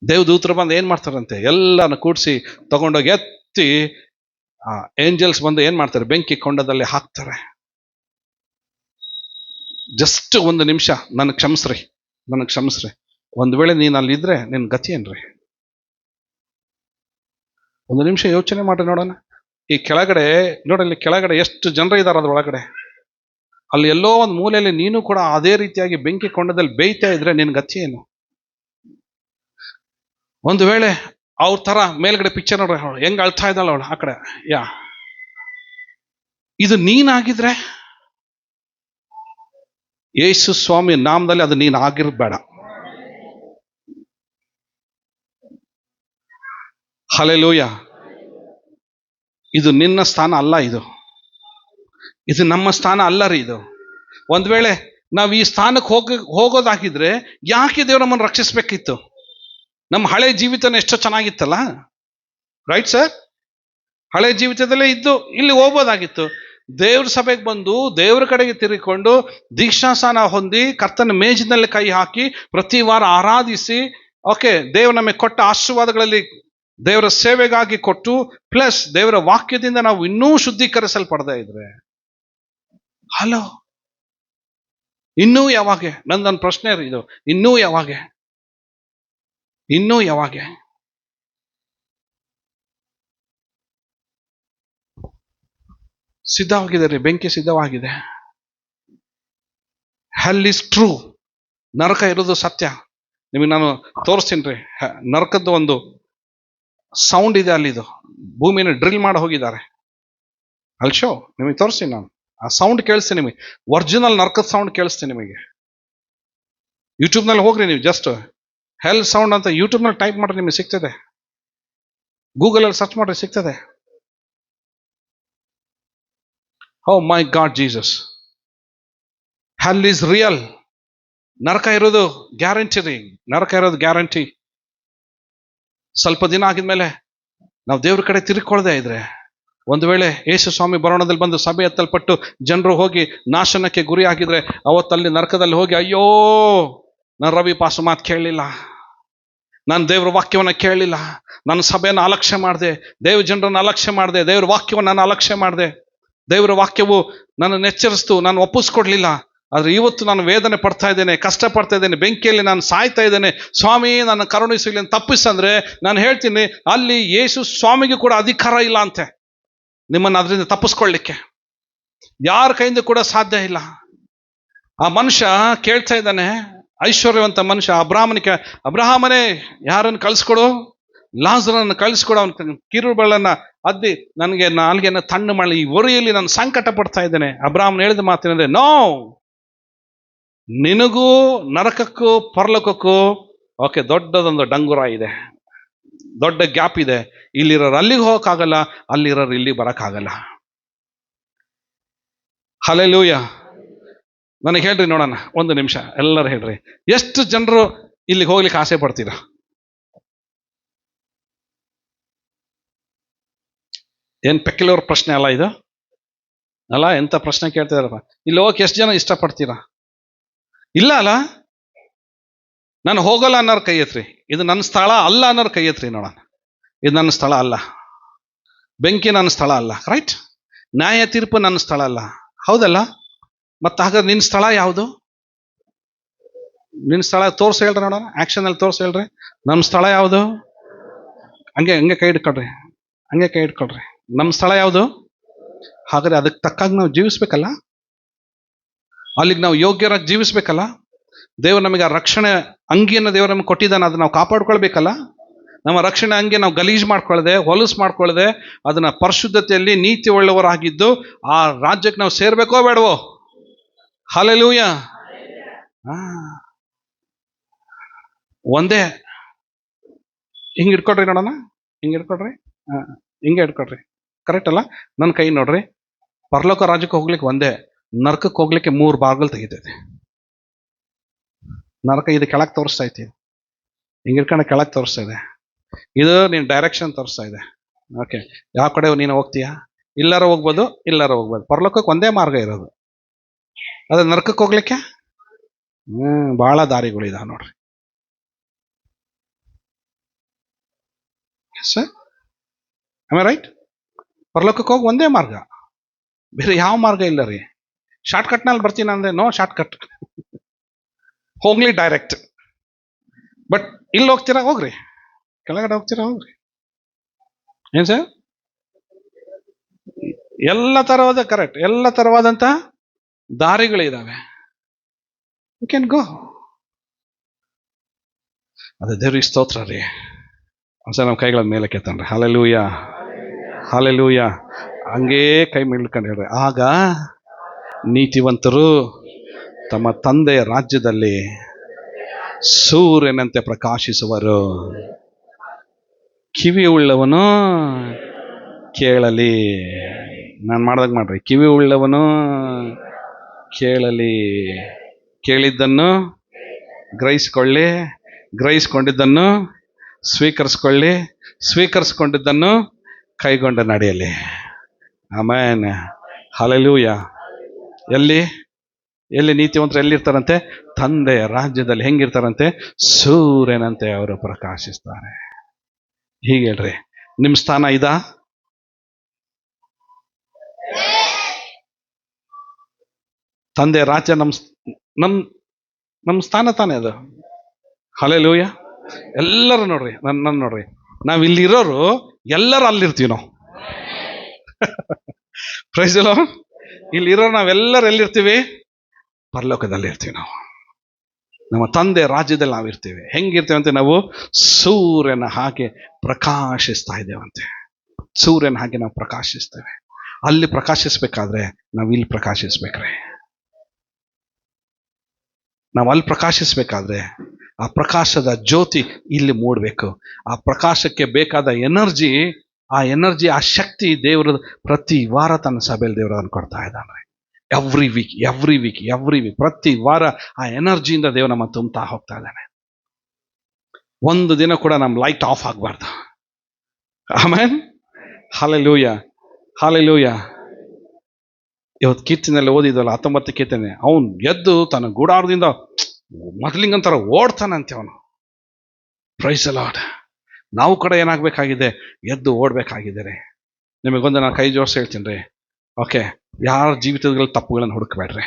ದೇವದೂತರು ಬಂದು ಏನ್ ಮಾಡ್ತಾರಂತೆ, ಎಲ್ಲಾನು ಕೂಡಿಸಿ ತಗೊಂಡೋಗಿ ಎತ್ತಿ ಏಂಜಲ್ಸ್ ಬಂದು ಏನ್ ಮಾಡ್ತಾರೆ, ಬೆಂಕಿ ಕೊಂಡದಲ್ಲಿ ಹಾಕ್ತಾರೆ. ಜಸ್ಟ್ 1 ನಿಮಿಷ ನನಗೆ ಕ್ಷಮಿಸ್ರಿ. ಒಂದು ವೇಳೆ ನೀನು ಅಲ್ಲಿದ್ರೆ ನಿನ್ ಗತಿ ಏನ್ರಿ? 1 ನಿಮಿಷ ಯೋಚನೆ ಮಾಡಿ ನೋಡೋಣ. ಈ ಕೆಳಗಡೆ ನೋಡಲ್ಲಿ, ಕೆಳಗಡೆ ಎಷ್ಟು ಜನರು ಇದ್ದಾರೆ, ಅದ್ರ ಒಳಗಡೆ ಅಲ್ಲಿ ಎಲ್ಲೋ ಒಂದು ಮೂಲೆಯಲ್ಲಿ ನೀನು ಕೂಡ ಅದೇ ರೀತಿಯಾಗಿ ಬೆಂಕಿ ಕೊಂಡದಲ್ಲಿ ಬೇಯ್ತಾ ಇದ್ರೆ ನಿನ್ ಗತಿ ಏನು? ಒಂದು ವೇಳೆ ಅವ್ರ ತರ ಮೇಲ್ಗಡೆ ಪಿಕ್ಚರ್ ನೋಡ್ರಿ, ಹೆಂಗ್ ಅಳ್ತಾ ಇದ್ದಾಳ ಅವಳು ಆ ಕಡೆ, ಇದು ನೀನಾಗಿದ್ರೆ ಯೇಸು ಸ್ವಾಮಿ ನಾಮದಲ್ಲಿ ಅದು ನೀನ್ ಆಗಿರ್ಬೇಡ. ಹಲ್ಲೆಲೂಯಾ. ಇದು ನಿನ್ನ ಸ್ಥಾನ ಅಲ್ಲ, ಇದು ನಮ್ಮ ಸ್ಥಾನ ಅಲ್ಲ ರೀ. ಇದು ಒಂದ್ ವೇಳೆ ನಾವು ಈ ಸ್ಥಾನಕ್ಕೆ ಹೋಗೋದಾಗಿದ್ರೆ ಯಾಕೆ ದೇವ್ರು ನಮ್ಮನ್ನು ರಕ್ಷಿಸ್ಬೇಕಿತ್ತು? ನಮ್ಮ ಹಳೆ ಜೀವಿತನ ಎಷ್ಟೋ ಚೆನ್ನಾಗಿತ್ತಲ್ಲ, ರೈಟ್ ಸರ್? ಹಳೆ ಜೀವಿತದಲ್ಲೇ ಇದ್ದು ಇಲ್ಲಿ ಹೋಗ್ಬೋದಾಗಿತ್ತು. ದೇವ್ರ ಸಭೆಗೆ ಬಂದು ದೇವ್ರ ಕಡೆಗೆ ತಿರುಗಿಕೊಂಡು ದೀಕ್ಷಾಸ್ನಾನ ಹೊಂದಿ ಕರ್ತನ ಮೇಜಿನಲ್ಲಿ ಕೈ ಹಾಕಿ ಪ್ರತಿ ವಾರ ಆರಾಧಿಸಿ, ಓಕೆ, ದೇವ್ರ ನಮಗೆ ಕೊಟ್ಟ ಆಶೀರ್ವಾದಗಳಲ್ಲಿ ದೇವರ ಸೇವೆಗಾಗಿ ಕೊಟ್ಟು ಪ್ಲಸ್ ದೇವರ ವಾಕ್ಯದಿಂದ ನಾವು ಇನ್ನೂ ಶುದ್ಧೀಕರಿಸಲ್ಪಡದೇ ಇದ್ರೆ, ಹಲೋ, ಇನ್ನೂ ಯಾವಾಗ? ನನ್ನ ಪ್ರಶ್ನೆ ಇದು, ಇನ್ನೂ ಯಾವಾಗ? ಸಿದ್ಧವಾಗಿದೆ ರೀ, ಬೆಂಕಿ ಸಿದ್ಧವಾಗಿದೆ. Hell is true. ನರಕ ಇರೋದು ಸತ್ಯ. ನಿಮಗೆ ನಾನು ತೋರಿಸ್ತೀನಿ ರೀ. ನರಕದ್ದು ಒಂದು ಸೌಂಡ್ ಇದೆ ಅಲ್ಲಿ. ಇದು ಭೂಮಿನ ಡ್ರಿಲ್ ಮಾಡಿ ಹೋಗಿದ್ದಾರೆ. ಅಲ್ಲಿ ಶೋ ನಿಮಗೆ ತೋರಿಸ್ತೀನಿ ನಾನು. ಆ ಸೌಂಡ್ ಕೇಳಿಸ್ತೀನಿ ನಿಮಗೆ, ಒರಿಜಿನಲ್ ನರಕದ ಸೌಂಡ್ ಕೇಳಿಸ್ತೀನಿ ನಿಮಗೆ. ಯೂಟ್ಯೂಬ್ನಲ್ಲಿ ಹೋಗ್ರಿ ನೀವು, ಜಸ್ಟ್ ಹೆಲ್ ಸೌಂಡ್ ಅಂತ ಯೂಟ್ಯೂಬ್ನಲ್ಲಿ ಟೈಪ್ ಮಾಡ್ರಿ, ನಿಮಗೆ ಸಿಗ್ತದೆ. ಗೂಗಲಲ್ಲಿ ಸರ್ಚ್ ಮಾಡ್ರಿ, ಸಿಗ್ತದೆ. Oh my God Jesus, hell is real. ನರಕ ಇರೋದು ಗ್ಯಾರಂಟಿ ರೀ, ನರಕ ಇರೋದು ಗ್ಯಾರಂಟಿ. ಸ್ವಲ್ಪ ದಿನ ಆಗಿದ್ಮೇಲೆ ನಾವು ದೇವ್ರ ಕಡೆ ತಿರುಗಿಕೊಳ್ಳದೆ ಇದ್ರೆ, ಒಂದು ವೇಳೆ ಯೇಸು ಸ್ವಾಮಿ ಬರೋಣದಲ್ಲಿ ಬಂದು ಸಭೆ ಎತ್ತಲ್ಪಟ್ಟು ಜನರು ಹೋಗಿ ನಾಶನಕ್ಕೆ ಗುರಿ ಆಗಿದ್ರೆ, ಅವತ್ತಲ್ಲಿ ನರಕದಲ್ಲಿ ಹೋಗಿ, ಅಯ್ಯೋ, ನಾನು ರವಿ ಪಾಸು ಮಾತು ಕೇಳಲಿಲ್ಲ, ನಾನು ದೇವ್ರ ವಾಕ್ಯವನ್ನು ಕೇಳಲಿಲ್ಲ, ನನ್ನ ಸಭೆಯನ್ನು ಅಲಕ್ಷ್ಯ ಮಾಡಿದೆ, ದೇವ್ರ ಜನರನ್ನು ಅಲಕ್ಷ್ಯ ಮಾಡಿದೆ, ದೇವ್ರ ವಾಕ್ಯವನ್ನು ನಾನು ಅಲಕ್ಷ್ಯ ಮಾಡಿದೆ, ದೇವರ ವಾಕ್ಯವು ನನ್ನನ್ನು ಎಚ್ಚರಿಸ್ತು, ನಾನು ಒಪ್ಪಿಸ್ಕೊಡ್ಲಿಲ್ಲ, ಆದ್ರೆ ಇವತ್ತು ನಾನು ವೇದನೆ ಪಡ್ತಾ ಇದ್ದೇನೆ, ಕಷ್ಟ ಪಡ್ತಾ ಇದ್ದೇನೆ, ಬೆಂಕಿಯಲ್ಲಿ ನಾನು ಸಾಯ್ತಾ ಇದ್ದೇನೆ, ಸ್ವಾಮಿ ನನ್ನ ಕರುಣಿಸಲಿ ಅಂತ ತಪ್ಪಿಸಂದ್ರೆ ನಾನು ಹೇಳ್ತೀನಿ, ಅಲ್ಲಿ ಯೇಸು ಸ್ವಾಮಿಗೂ ಕೂಡ ಅಧಿಕಾರ ಇಲ್ಲ ಅಂತೆ ನಿಮ್ಮನ್ನು ಅದರಿಂದ ತಪ್ಪಿಸ್ಕೊಳ್ಳಿಕ್ಕೆ. ಯಾರ ಕೈಯಿಂದ ಕೂಡ ಸಾಧ್ಯ ಇಲ್ಲ. ಆ ಮನುಷ್ಯ ಕೇಳ್ತಾ ಇದ್ದಾನೆ, ಐಶ್ವರ್ಯವಂತ ಮನುಷ್ಯ, ಅಬ್ರಹಾಮನೇ ಯಾರನ್ನು ಕಳಿಸ್ಕೊಡು, ಲಾಜರನ್ನು ಕಳಿಸ್ಕೊಡು, ಅವನ ಕಿರುಬೆರಳನ್ನ ಅದ್ದಿ ನನಗೆ ನಾಲ್ಗೆಯನ್ನು ತಣ್ಣು ಮಾಡಲಿ, ಈ ಒರಿಯಲ್ಲಿ ನಾನು ಸಂಕಟ ಪಡ್ತಾ ಇದ್ದೇನೆ. ಅಬ್ರಹಾಮನ್ ಹೇಳಿದ ಮಾತೇನಂದ್ರೆ, ನೋ, ನಿನಗೂ ನರಕಕ್ಕೂ ಪರಲೋಕಕ್ಕೂ ಓಕೆ ದೊಡ್ಡದೊಂದು ಡಂಗುರ ಇದೆ, ದೊಡ್ಡ ಗ್ಯಾಪ್ ಇದೆ. ಇಲ್ಲಿರೋರು ಅಲ್ಲಿಗೆ ಹೋಗಕ್ಕಾಗಲ್ಲ, ಅಲ್ಲಿರೋರು ಇಲ್ಲಿ ಬರಕ್ಕಾಗಲ್ಲ. ಹಲ್ಲೆಲೂಯಾ. ನನಗೆ ಹೇಳ್ರಿ ನೋಡೋಣ, ಒಂದು ನಿಮಿಷ ಎಲ್ಲರೂ ಹೇಳ್ರಿ, ಎಷ್ಟು ಜನರು ಇಲ್ಲಿಗೆ ಹೋಗ್ಲಿಕ್ಕೆ ಆಸೆ ಪಡ್ತೀರಾ? ಏನ್ ಪೆಕ್ಯುಲರ್ ಪ್ರಶ್ನೆ ಅಲ್ಲ ಇದು, ಅಲ್ಲ? ಎಂತ ಪ್ರಶ್ನೆ ಕೇಳ್ತಿದಾರಪ್ಪ. ಇಲ್ಲಿ ಹೋಗಕ್ಕೆ ಎಷ್ಟು ಜನ ಇಷ್ಟಪಡ್ತೀರಾ? ಇಲ್ಲ ಅಲ್ಲ? ನಾನು ಹೋಗಲ್ಲ ಅನ್ನೋರು ಕೈ ಎತ್ರಿ. ಇದು ನನ್ನ ಸ್ಥಳ ಅಲ್ಲ ಅನ್ನೋರು ಕೈ ಎತ್ರಿ ನೋಡೋಣ. ಇದು ನನ್ನ ಸ್ಥಳ ಅಲ್ಲ, ಬೆಂಕಿ ನನ್ನ ಸ್ಥಳ ಅಲ್ಲ, ರೈಟ್? ನ್ಯಾಯ ತೀರ್ಪು ನನ್ನ ಸ್ಥಳ ಅಲ್ಲ, ಹೌದಲ್ಲ? ಮತ್ತೆ ಹಾಗಾದ್ರೆ ನಿನ್ನ ಸ್ಥಳ ಯಾವುದು? ನಿನ್ನ ಸ್ಥಳ ತೋರ್ಸಿ ಹೇಳ್ರಿ ನೋಡೋಣ, ಆಕ್ಷನ್ ಅಲ್ಲಿ ತೋರ್ಸಿ ಹೇಳ್ರಿ. ನಮ್ಮ ಸ್ಥಳ ಯಾವುದು? ಹಂಗೆ ಕೈ ಇಟ್ಕೊಳ್ರಿ, ಹಂಗೆ ಕೈ ಇಟ್ಕೊಳ್ರಿ. ನಮ್ಮ ಸ್ಥಳ ಯಾವುದು? ಹಾಗಾದ್ರೆ ಅದಕ್ಕೆ ತಕ್ಕಾಗಿ ನಾವು ಜೀವಿಸ್ಬೇಕಲ್ಲ, ಅಲ್ಲಿಗೆ ನಾವು ಯೋಗ್ಯರಾಗಿ ಜೀವಿಸ್ಬೇಕಲ್ಲ. ದೇವರು ನಮಗೆ ಆ ರಕ್ಷಣೆ ಅಂಗಿಯನ್ನು ದೇವರು ನಮಗೆ ಕೊಟ್ಟಿದ್ದಾನೆ, ಅದನ್ನ ನಾವು ಕಾಪಾಡ್ಕೊಳ್ಬೇಕಲ್ಲ. ನಮ್ಮ ರಕ್ಷಣೆ ಅಂಗಿ ನಾವು ಗಲೀಜು ಮಾಡ್ಕೊಳ್ಳದೆ, ಹೊಲಸು ಮಾಡ್ಕೊಳ್ಳದೆ, ಅದನ್ನ ಪರಿಶುದ್ಧತೆಯಲ್ಲಿ ನೀತಿ ಉಳ್ಳವರಾಗಿದ್ದು ಆ ರಾಜ್ಯಕ್ಕೆ ನಾವು ಸೇರ್ಬೇಕೋ ಬೇಡವೋ? ಹಲ್ಲೆಲೂಯಾ. ಒಂದೇ ಹಿಂಗೆ ಇಟ್ಕೊಡ್ರಿ ನೋಡೋಣ, ಹಿಂಗೆ ಇಟ್ಕೊಡ್ರಿ, ಹಿಂಗೆ ಇಟ್ಕೊಡ್ರಿ, ಕರೆಕ್ಟ್ ಅಲ್ಲ? ನನ್ನ ಕೈ ನೋಡ್ರಿ, ಪರಲೋಕ ರಾಜ್ಯಕ್ಕೆ ಹೋಗ್ಲಿಕ್ಕೆ ಒಂದೇ, ನರಕಕ್ಕೆ ಹೋಗ್ಲಿಕ್ಕೆ 3 ಬಾಗಿಲು ತೆಗಿತೈತೆ. ನರಕ ಇದು ಕೆಳಗೆ ತೋರಿಸ್ತಾ ಐತಿ, ಹಿಂಗೆ ಇಟ್ಕೊಂಡು ಕೆಳಗೆ ತೋರಿಸ್ತಾ ಇದೆ. ಇದು ನೀನು ಡೈರೆಕ್ಷನ್ ತೋರಿಸ್ತಾ ಇದೆ. ಓಕೆ, ಯಾವ ಕಡೆ ನೀನು ಹೋಗ್ತೀಯಾ? ಇಲ್ಲಾರ ಹೋಗ್ಬೋದು, ಇಲ್ಲಾರ ಹೋಗ್ಬೋದು. ಪರಲೋಕಕ್ಕೆ ಒಂದೇ ಮಾರ್ಗ ಇರೋದು, ಅದೇ ನರಕಕ್ಕೆ ಹೋಗ್ಲಿಕ್ಕೆ ಬಹಳ ದಾರಿಗಳು ಇದಾವೆ ನೋಡ್ರಿ. ಸರ್, ಆಮೇಲೆ ರೈಟ್? ಪರಲೋಕಕ್ಕೆ ಹೋಗಿ ಒಂದೇ ಮಾರ್ಗ, ಬೇರೆ ಯಾವ ಮಾರ್ಗ ಇಲ್ಲ ರೀ. ಶಾರ್ಟ್ಕಟ್ನಲ್ಲಿ ಬರ್ತೀನಿ ಅಂದ್ರೆ ನೋ ಶಾರ್ಟ್ಕಟ್, ಹೋಗ್ಲಿ ಡೈರೆಕ್ಟ್. ಬಟ್ ಇಲ್ಲಿ ಹೋಗ್ತೀರಾ ಹೋಗ್ರಿ, ಕೆಳಗಡೆ ಹೋಗ್ತೀರಾ ಹೋಗ್ರಿ. ಏನ್ ಸರ್? ಎಲ್ಲ ತರವಾದ ಕರೆಕ್ಟ್, ಎಲ್ಲ ತರವಾದಂತ ದಾರಿಗಳಿದಾವೆ. You can go. ಅದೇ ದೇವ್ರಿಗೆ ಸ್ತೋತ್ರ ರೀ. ಒಂದ್ಸಲ ನಮ್ಮ ಕೈಗಳ ಮೇಲೆ ಕೆತ್ತನ್ರಿ. Hallelujah, hallelujah. ಹಂಗೇ ಕೈ ಮೇಲ್ಕೊಂಡು ಹೇಳ್ರಿ, ಆಗ ನೀತಿವಂತರು ತಮ್ಮ ತಂದೆಯ ರಾಜ್ಯದಲ್ಲಿ ಸೂರ್ಯನಂತೆ ಪ್ರಕಾಶಿಸುವರು. ಕಿವಿ ಉಳ್ಳವನು ಕೇಳಲಿ. ನಾನು ಮಾಡ್ದಾಗ ಮಾಡ್ರಿ, ಕಿವಿ ಉಳ್ಳವನು ಕೇಳಲಿ. ಕೇಳಿದ್ದನ್ನು ಗ್ರಹಿಸ್ಕೊಳ್ಳಿ, ಗ್ರಹಿಸ್ಕೊಂಡಿದ್ದನ್ನು ಸ್ವೀಕರಿಸ್ಕೊಳ್ಳಿ, ಸ್ವೀಕರಿಸ್ಕೊಂಡಿದ್ದನ್ನು ಕೈಗೊಂಡು ನಡೆಯಲಿ. ಆಮೇನ್. ಹಲ್ಲೆಲೂಯಾ. ಎಲ್ಲಿ ನೀತಿವಂತರು ಎಲ್ಲಿರ್ತಾರಂತೆ? ತಂದೆಯ ರಾಜ್ಯದಲ್ಲಿ. ಹೆಂಗಿರ್ತಾರಂತೆ? ಸೂರ್ಯನಂತೆ ಅವರು ಪ್ರಕಾಶಿಸ್ತಾರೆ. ಹೀಗೆ ಹೇಳ್ರಿ, ನಿಮ್ಮ ಸ್ಥಾನ ಇದಾ? ತಂದೆಯ ರಾಜ್ಯ ನಮ್ಮ ಸ್ಥಾನ ತಾನೇ ಅದು. ಹಲ್ಲೆಲೂಯಾ. ಎಲ್ಲರೂ ನೋಡ್ರಿ, ನನ್ನ ನೋಡ್ರಿ, ನಾವ್ ಇಲ್ಲಿರೋರು ಎಲ್ಲರೂ ಅಲ್ಲಿರ್ತೀವಿ ನಾವು. Price the lord. ಇಲ್ಲಿರೋರು ನಾವೆಲ್ಲರೂ ಎಲ್ಲಿರ್ತೀವಿ? ಪರಲೋಕದಲ್ಲಿ ಇರ್ತೀವಿ ನಾವು. ನಮ್ಮ ತಂದೆ ರಾಜ್ಯದಲ್ಲಿ ನಾವಿರ್ತೀವಿ. ಹೆಂಗಿರ್ತೇವಂತೆ? ನಾವು ಸೂರ್ಯನ ಹಾಗೆ ಪ್ರಕಾಶಿಸ್ತಾ ಇದ್ದೇವಂತೆ. ಸೂರ್ಯನ ಹಾಗೆ ನಾವು ಪ್ರಕಾಶಿಸ್ತೇವೆ. ಅಲ್ಲಿ ಪ್ರಕಾಶಿಸ್ಬೇಕಾದ್ರೆ ನಾವು ಇಲ್ಲಿ ಪ್ರಕಾಶಿಸ್ಬೇಕ್ರೆ, ನಾವು ಅಲ್ಲಿ ಪ್ರಕಾಶಿಸ್ಬೇಕಾದ್ರೆ ಆ ಪ್ರಕಾಶದ ಜ್ಯೋತಿ ಇಲ್ಲಿ ಮೂಡಬೇಕು. ಆ ಪ್ರಕಾಶಕ್ಕೆ ಬೇಕಾದ ಎನರ್ಜಿ, ಆ ಶಕ್ತಿ ದೇವರು ಪ್ರತಿ ವಾರ ತನ್ನ ಸಭೆಯಲ್ಲಿ ದೇವರು ಅದನ್ನು ಕೊಡ್ತಾ ಇದ್ದಾನೆ. ಎವ್ರಿ ವೀಕ್ ಪ್ರತಿ ವಾರ ಆ ಎನರ್ಜಿಯಿಂದ ದೇವರು ನಮ್ಮ ತುಂಬ್ತಾ ಹೋಗ್ತಾ ಇದ್ದಾನೆ. ಒಂದು ದಿನ ಕೂಡ ನಮ್ಮ ಲೈಟ್ ಆಫ್ ಆಗಬಾರ್ದು. ಆಮೆನ್. Hallelujah, hallelujah. ಇವತ್ತು ಕೀರ್ತನೆಯಲ್ಲಿ ಓದಿದ್ವಲ್ಲ, 19 ಕೀರ್ತನೆ, ಅವನು ಎದ್ದು ತನ್ನ ಗೂಡಾರದಿಂದ ಮೊದಲಿಂಗಂತರ ಓಡ್ತಾನಂತೆ ಅವನು. Praise the Lord. ನಾವು ಕೂಡ ಏನಾಗಬೇಕಾಗಿದೆ? ಎದ್ದು ಓಡಬೇಕಾಗಿದೆ ರೀ. ನಿಮಗೊಂದು ನಾನು ಕೈ ಜೋಡಿಸಿ ಹೇಳ್ತೀನಿ ರೀ, ಓಕೆ, ಯಾರ ಜೀವಿತದಲ್ಲಿ ತಪ್ಪುಗಳನ್ನು ಹುಡುಕಬೇಡ್ರಿ.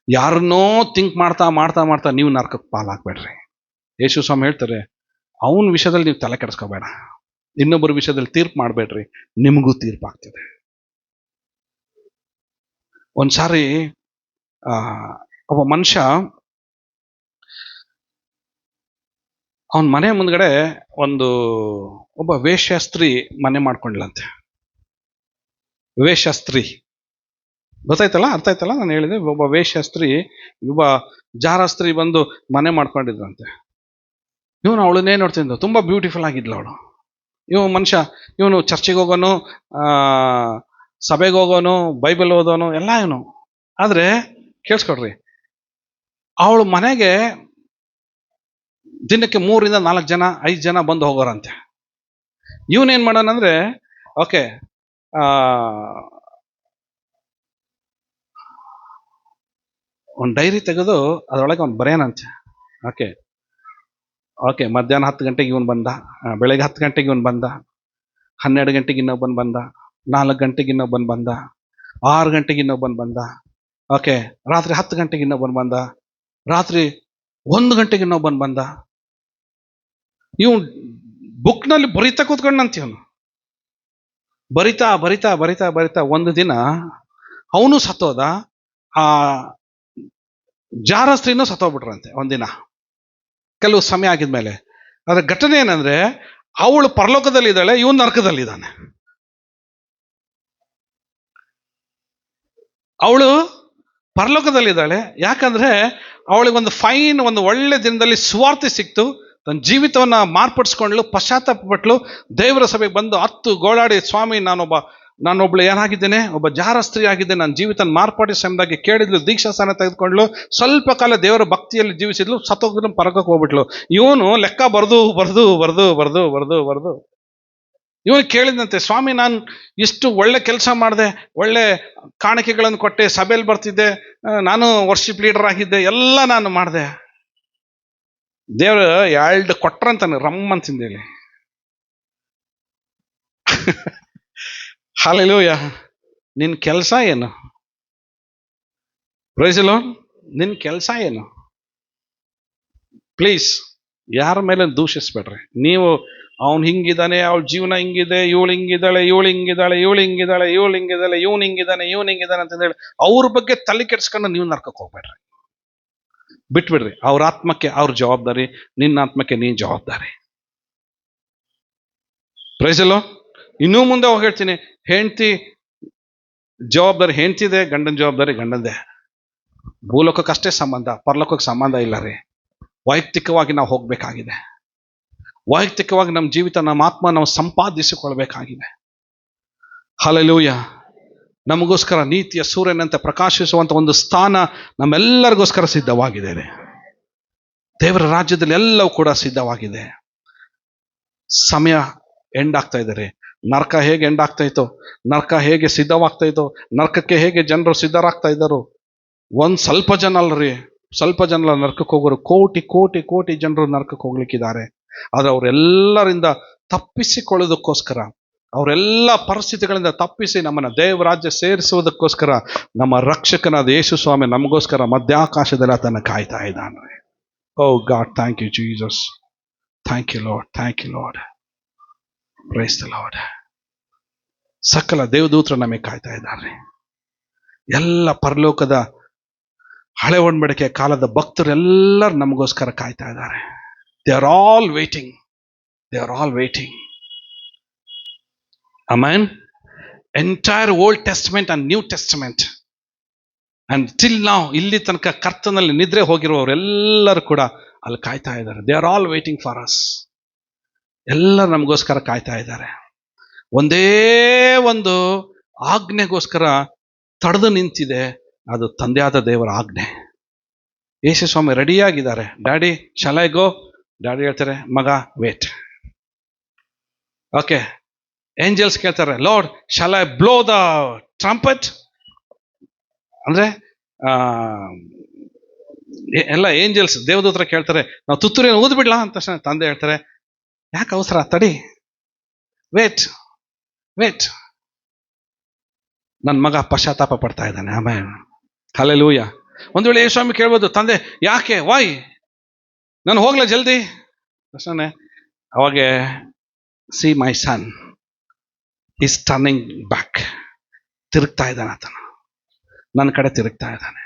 ಯಾರನ್ನೋ ಥಿಂಕ್ ಮಾಡ್ತಾ ಮಾಡ್ತಾ ಮಾಡ್ತಾ ನೀವು ನರಕಕ್ಕೆ ಪಾಲಾಗಬೇಡ್ರಿ. ಯೇಸು ಸ್ವಾಮಿ ಹೇಳ್ತಾರೆ, ಅವನ ವಿಷಯದಲ್ಲಿ ನೀವು ತಲೆ ಕೆಡಿಸ್ಕೋಬೇಡ, ಇನ್ನೊಬ್ಬರ ವಿಷಯದಲ್ಲಿ ತೀರ್ಪು ಮಾಡಬೇಡ್ರಿ, ನಿಮಗೂ ತೀರ್ಪಾಗ್ತದೆ. ಒಂದ್ಸಾರಿ ಒಬ್ಬ ಮನುಷ್ಯ ಅವನ ಮನೆ ಮುಂದ್ಗಡೆ ಒಬ್ಬ ವೇಶ್ಯ ಸ್ತ್ರೀ ಮನೆ ಮಾಡ್ಕೊಂಡ್ಲಂತೆ. ವೇಶ್ಯ ಸ್ತ್ರೀ ಗೊತ್ತಾಯ್ತಲ್ಲ, ಅರ್ಥ ಆಯ್ತಲ್ಲ ನಾನು ಹೇಳಿದೆ. ಒಬ್ಬ ವೇಶ್ಯ ಸ್ತ್ರೀ, ಒಬ್ಬ ಜಾರ ಸ್ತ್ರೀ ಬಂದು ಮನೆ ಮಾಡ್ಕೊಂಡಿದ್ರಂತೆ. ಇವನು ಅವಳನ್ನೇ ನೋಡ್ತಿದ್ದ, ತುಂಬಾ ಬ್ಯೂಟಿಫುಲ್ ಆಗಿದ್ಲು ಅವಳು. ಇವನು ಚರ್ಚಿಗೆ ಹೋಗೋನು, ಸಭೆಗೆ ಹೋಗೋನು, ಬೈಬಲ್ ಓದೋನು ಎಲ್ಲ ಇವನು. ಆದ್ರೆ ಕೇಳಿಸ್ಕೊಡ್ರಿ, ಅವಳು ಮನೆಗೆ ದಿನಕ್ಕೆ 3 ಇಂದ 4 ಜನ 5 ಜನ ಬಂದು ಹೋಗೋರಂತೆ. ಇವನೇನ್ ಮಾಡೋಣಂದ್ರೆ, ಓಕೆ ಒಂದು ಡೈರಿ ತೆಗೆದು ಅದರೊಳಗೆ ಅವ್ನು ಬರೆಯೋಣಂತೆ. ಓಕೆ ಮಧ್ಯಾಹ್ನ 10 ಗಂಟೆಗೆ ಇವನು ಬಂದ, ಬೆಳಗ್ಗೆ 10 ಗಂಟೆಗೆ ಇವನು ಬಂದ, 12 ಗಂಟೆಗೆ ಇನ್ನೊಬ್ಬನು ಬಂದ, 4 ಗಂಟೆಗೆ ಇನ್ನೊಬ್ಬನು ಬಂದ, 6 ಗಂಟೆಗೆ ಇನ್ನೊಬ್ಬನು ಬಂದ, ಓಕೆ ರಾತ್ರಿ 10 ಗಂಟೆಗೆ ಇನ್ನೊಬ್ಬನು ಬಂದ, ರಾತ್ರಿ 1 ಗಂಟೆಗೆ ಇನ್ನೊಬ್ಬನು ಬಂದ. ಇವನು ಬುಕ್ನಲ್ಲಿ ಬರಿತಾ ಕೂತ್ಕೊಂಡಂತ. ಇವನು ಬರಿತಾ ಬರಿತಾ ಬರಿತಾ ಬರಿತಾ ಒಂದು ದಿನ ಅವನು ಸತ್ತೋದ, ಆ ಜಾರ ಸ್ತ್ರೀನೂ ಸತ್ತೋಗ್ಬಿಟ್ರಂತೆ ಒಂದಿನ, ಕೆಲವು ಸಮಯ ಆಗಿದ್ಮೇಲೆ. ಅದ್ರ ಘಟನೆ ಏನಂದ್ರೆ, ಅವಳು ಪರಲೋಕದಲ್ಲಿ ಇದ್ದಾಳೆ, ಇವನು ನರಕದಲ್ಲಿದ್ದಾನೆ. ಅವಳು ಪರಲೋಕದಲ್ಲಿದ್ದಾಳೆ, ಯಾಕಂದ್ರೆ ಅವಳಿಗೆ ಒಂದು ಒಳ್ಳೆ ದಿನದಲ್ಲಿ ಸುವಾರ್ತೆ ಸಿಕ್ತು, ತನ್ನ ಜೀವಿತವನ್ನ ಮಾರ್ಪಡಿಸ್ಕೊಂಡ್ಲು, ಪಶ್ಚಾತ್ತಾಪಪಟ್ಲು, ದೇವರ ಸಭೆಗೆ ಬಂದು 10 ಗೋಳಾಡಿ, ಸ್ವಾಮಿ ನಾನೊಬ್ಳು ಏನಾಗಿದ್ದೇನೆ, ಒಬ್ಬ ಜಾರ ಸ್ತ್ರೀ ಆಗಿದ್ದೆ, ನನ್ನ ಜೀವಿತ ಮಾರ್ಪಾಡಿಸಿ ಎಂಬುದಾಗಿ ಕೇಳಿದ್ಲು, ದೀಕ್ಷಾ ಸ್ಥಾನ ತೆಗೆದುಕೊಂಡ್ಲು, ಸ್ವಲ್ಪ ಕಾಲ ದೇವರ ಭಕ್ತಿಯಲ್ಲಿ ಜೀವಿಸಿದ್ಲು, ಸತ್ತೋಗಿದ್ರು ಪರಕಕ್ಕೆ ಹೋಗ್ಬಿಟ್ಲು. ಇವನು ಲೆಕ್ಕ ಬರ್ದು ಇವನು ಕೇಳಿದಂತೆ, ಸ್ವಾಮಿ ನಾನು ಇಷ್ಟು ಒಳ್ಳೆ ಕೆಲಸ ಮಾಡಿದೆ, ಒಳ್ಳೆ ಕಾಣಿಕೆಗಳನ್ನು ಕೊಟ್ಟೆ, ಸಭೆಯಲ್ಲಿ ಬರ್ತಿದ್ದೆ, ನಾನು ವರ್ಷಿಪ್ ಲೀಡರ್ ಆಗಿದ್ದೆ, ಎಲ್ಲ ನಾನು ಮಾಡಿದೆ. ದೇವರು 2 ಕೊಟ್ರಂತಾನೆ ರಮ್ ಅಂತಂದೇಳಿ. ಹಲ್ಲೆಲೂಯ. ನಿನ್ ಕೆಲಸ ಏನು? Praise the Lord. ನಿನ್ ಕೆಲಸ ಏನು? ಪ್ಲೀಸ್ ಯಾರ ಮೇಲೆ ದೂಷಿಸ್ಬೇಡ್ರಿ. ನೀವು ಅವನು ಹಿಂಗಿದ್ದಾನೆ, ಅವಳ ಜೀವನ ಹಿಂಗಿದೆ, ಇವಳು ಹಿಂಗಿದ್ದಾಳೆ, ಇವಳು ಹಿಂಗಿದ್ದಾಳೆ, ಇವಳು ಹಿಂಗಿದ್ದಾಳೆ, ಇವಳು ಹಿಂಗಿದ್ದಾಳೆ, ಇವನು ಹಿಂಗಿದ್ದಾನೆ ಅಂತಂದೇಳಿ ಅವ್ರ ಬಗ್ಗೆ ತಲೆ ಕೆಡ್ಸ್ಕೊಂಡು ನೀವು ನರ್ಕಕ್ಕೆ ಹೋಗ್ಬೇಡ್ರಿ. ಬಿಟ್ಬಿಡ್ರಿ. ಅವ್ರ ಆತ್ಮಕ್ಕೆ ಅವ್ರ ಜವಾಬ್ದಾರಿ, ನಿನ್ನ ಆತ್ಮಕ್ಕೆ ನೀನ್ ಜವಾಬ್ದಾರಿ. Praise the Lord. ಇನ್ನೂ ಮುಂದೆ ಹೋಗಿ ಹೇಳ್ತೀನಿ, ಹೆಂಡತಿ ಜವಾಬ್ದಾರಿ ಹೆಂಡತಿದೆ, ಗಂಡನ ಜವಾಬ್ದಾರಿ ಗಂಡಂದೆ. ಭೂಲೋಕಕ್ಕಷ್ಟೇ ಸಂಬಂಧ, ಪರಲೋಕಕ್ಕೆ ಸಂಬಂಧ ಇಲ್ಲ ರೀ. ವೈಯಕ್ತಿಕವಾಗಿ ನಾವು ಹೋಗ್ಬೇಕಾಗಿದೆ. ವೈಯಕ್ತಿಕವಾಗಿ ನಮ್ಮ ಜೀವಿತ, ನಮ್ಮ ಆತ್ಮ ನಾವು ಸಂಪಾದಿಸಿಕೊಳ್ಬೇಕಾಗಿದೆ. ಹಲ್ಲೆಲೂಯ. ನಮಗೋಸ್ಕರ ನೀತಿಯ ಸೂರ್ಯನಂತೆ ಪ್ರಕಾಶಿಸುವಂತ ಒಂದು ಸ್ಥಾನ ನಮ್ಮೆಲ್ಲರಿಗೋಸ್ಕರ ಸಿದ್ಧವಾಗಿದೆ. ದೇವರ ರಾಜ್ಯದಲ್ಲಿ ಎಲ್ಲವೂ ಕೂಡ ಸಿದ್ಧವಾಗಿದೆ. ಸಮಯ ಎಂಡ್ ಆಗ್ತಾ ಇದ್ದಾರೆ. ನರಕ ಹೇಗೆ ಎಂಡ್ ಆಗ್ತಾ ಇತ್ತು, ನರಕ ಹೇಗೆ ಸಿದ್ಧವಾಗ್ತಾ ಇತ್ತು, ನರಕಕ್ಕೆ ಹೇಗೆ ಜನರು ಸಿದ್ಧರಾಗ್ತಾ ಇದ್ದರು. ಸ್ವಲ್ಪ ಜನ ಅಲ್ರಿ, ಸ್ವಲ್ಪ ಜನ ನರಕಕ್ಕೆ ಹೋಗೋರು, ಕೋಟಿ ಕೋಟಿ ಕೋಟಿ ಜನರು ನರಕಕ್ಕೆ ಹೋಗ್ಲಿಕ್ಕಿದ್ದಾರೆ. ಆದ್ರೆ ಅವರೆಲ್ಲರಿಂದ ತಪ್ಪಿಸಿಕೊಳ್ಳೋದಕ್ಕೋಸ್ಕರ, ಅವರೆಲ್ಲ ಪರಿಸ್ಥಿತಿಗಳಿಂದ ತಪ್ಪಿಸಿ ನಮ್ಮನ್ನ ದೇವರಾಜ್ಯ ಸೇರಿಸುವುದಕ್ಕೋಸ್ಕರ ನಮ್ಮ ರಕ್ಷಕನಾದ ಯೇಸು ಸ್ವಾಮಿ ನಮಗೋಸ್ಕರ ಮಧ್ಯಾಕಾಶದಲ್ಲಿ ಆತನ ಕಾಯ್ತಾ ಇದ್ದಾನೆ. Oh God, thank you Jesus, thank you Lord, thank you Lord, praise the Lord. ಸಕಲ ದೇವದೂತರು ನಮಗೆ ಕಾಯ್ತಾ ಇದ್ದಾರೆ. ಎಲ್ಲ ಪರಲೋಕದ ಹಳೆ ಒಡಂಬಡಿಕೆ ಕಾಲದ ಭಕ್ತರು ಎಲ್ಲರೂ ನಮಗೋಸ್ಕರ ಕಾಯ್ತಾ ಇದ್ದಾರೆ. They are all waiting, they are all waiting. Amen. Entire Old Testament and New Testament and till now, ಇಲ್ಲಿ ತನಕ ಕರ್ತನಲ್ಲಿ ನಿದ್ರೆ ಹೋಗಿರುವವರೆಲ್ಲರೂ ಕೂಡ ಅಲ್ಲಿ ಕಾಯ್ತಾ ಇದ್ದಾರೆ. They are all waiting for us. ಎಲ್ಲರೂ ನಮಗೋಸ್ಕರ ಕಾಯ್ತಾ ಇದ್ದಾರೆ. ಒಂದೇ ಒಂದು ಆಜ್ಞೆಗೋಸ್ಕರ ತಡೆದು ನಿಂತಿದೆ, ಅದು ತಂದೆಯಾದ ದೇವರ ಆಜ್ಞೆ. ಯೇಸು ಸ್ವಾಮಿ ರೆಡಿಯಾಗಿದ್ದಾರೆ. Daddy shall I go? Daddy ಹೇಳ್ತಾರೆ, ಮಗ ವೇಟ್. ಓಕೆ. ಏಂಜಲ್ಸ್ ಕೇಳ್ತಾರೆ, Lord shall I blow the trumpet? ಅಂದ್ರೆ ಎಲ್ಲ ಏಂಜಲ್ಸ್ ದೇವದೂತರ ಕೇಳ್ತಾರೆ, ನಾವು ತುತ್ತೂರಿಯನ್ನು ಊದ್ಬಿಡ್ಲಾ ಅಂತ ತಕ್ಷಣ ತಂದೆ ಹೇಳ್ತಾರೆ, ಯಾಕೆ ಅವಸರ, ತಡಿ, ವೇಟ್ ವೇಟ್. ನನ್ನ ಮಗ ಪಶ್ಚಾತ್ತಾಪ ಪಡ್ತಾ ಇದ್ದಾನೆ. ಆಮೇಲೆ ಹಲ್ಲೆಲೂಯ. ಒಂದು ವೇಳೆ ಯೇಸು ಸ್ವಾಮಿ ಕೇಳ್ಬೋದು, ತಂದೆ ಯಾಕೆ, ವಾಯ್, ನಾನು ಹೋಗ್ಲಾ ಜಲ್ದಿ ಪ್ರಶ್ನೆ. ಅವಾಗೆ see my son is turning back, ತಿರುಗ್ತಾ ಇದ್ದಾನೆ ಆತನು, ನನ್ನ ಕಡೆ ತಿರುಗ್ತಾ ಇದ್ದಾನೆ.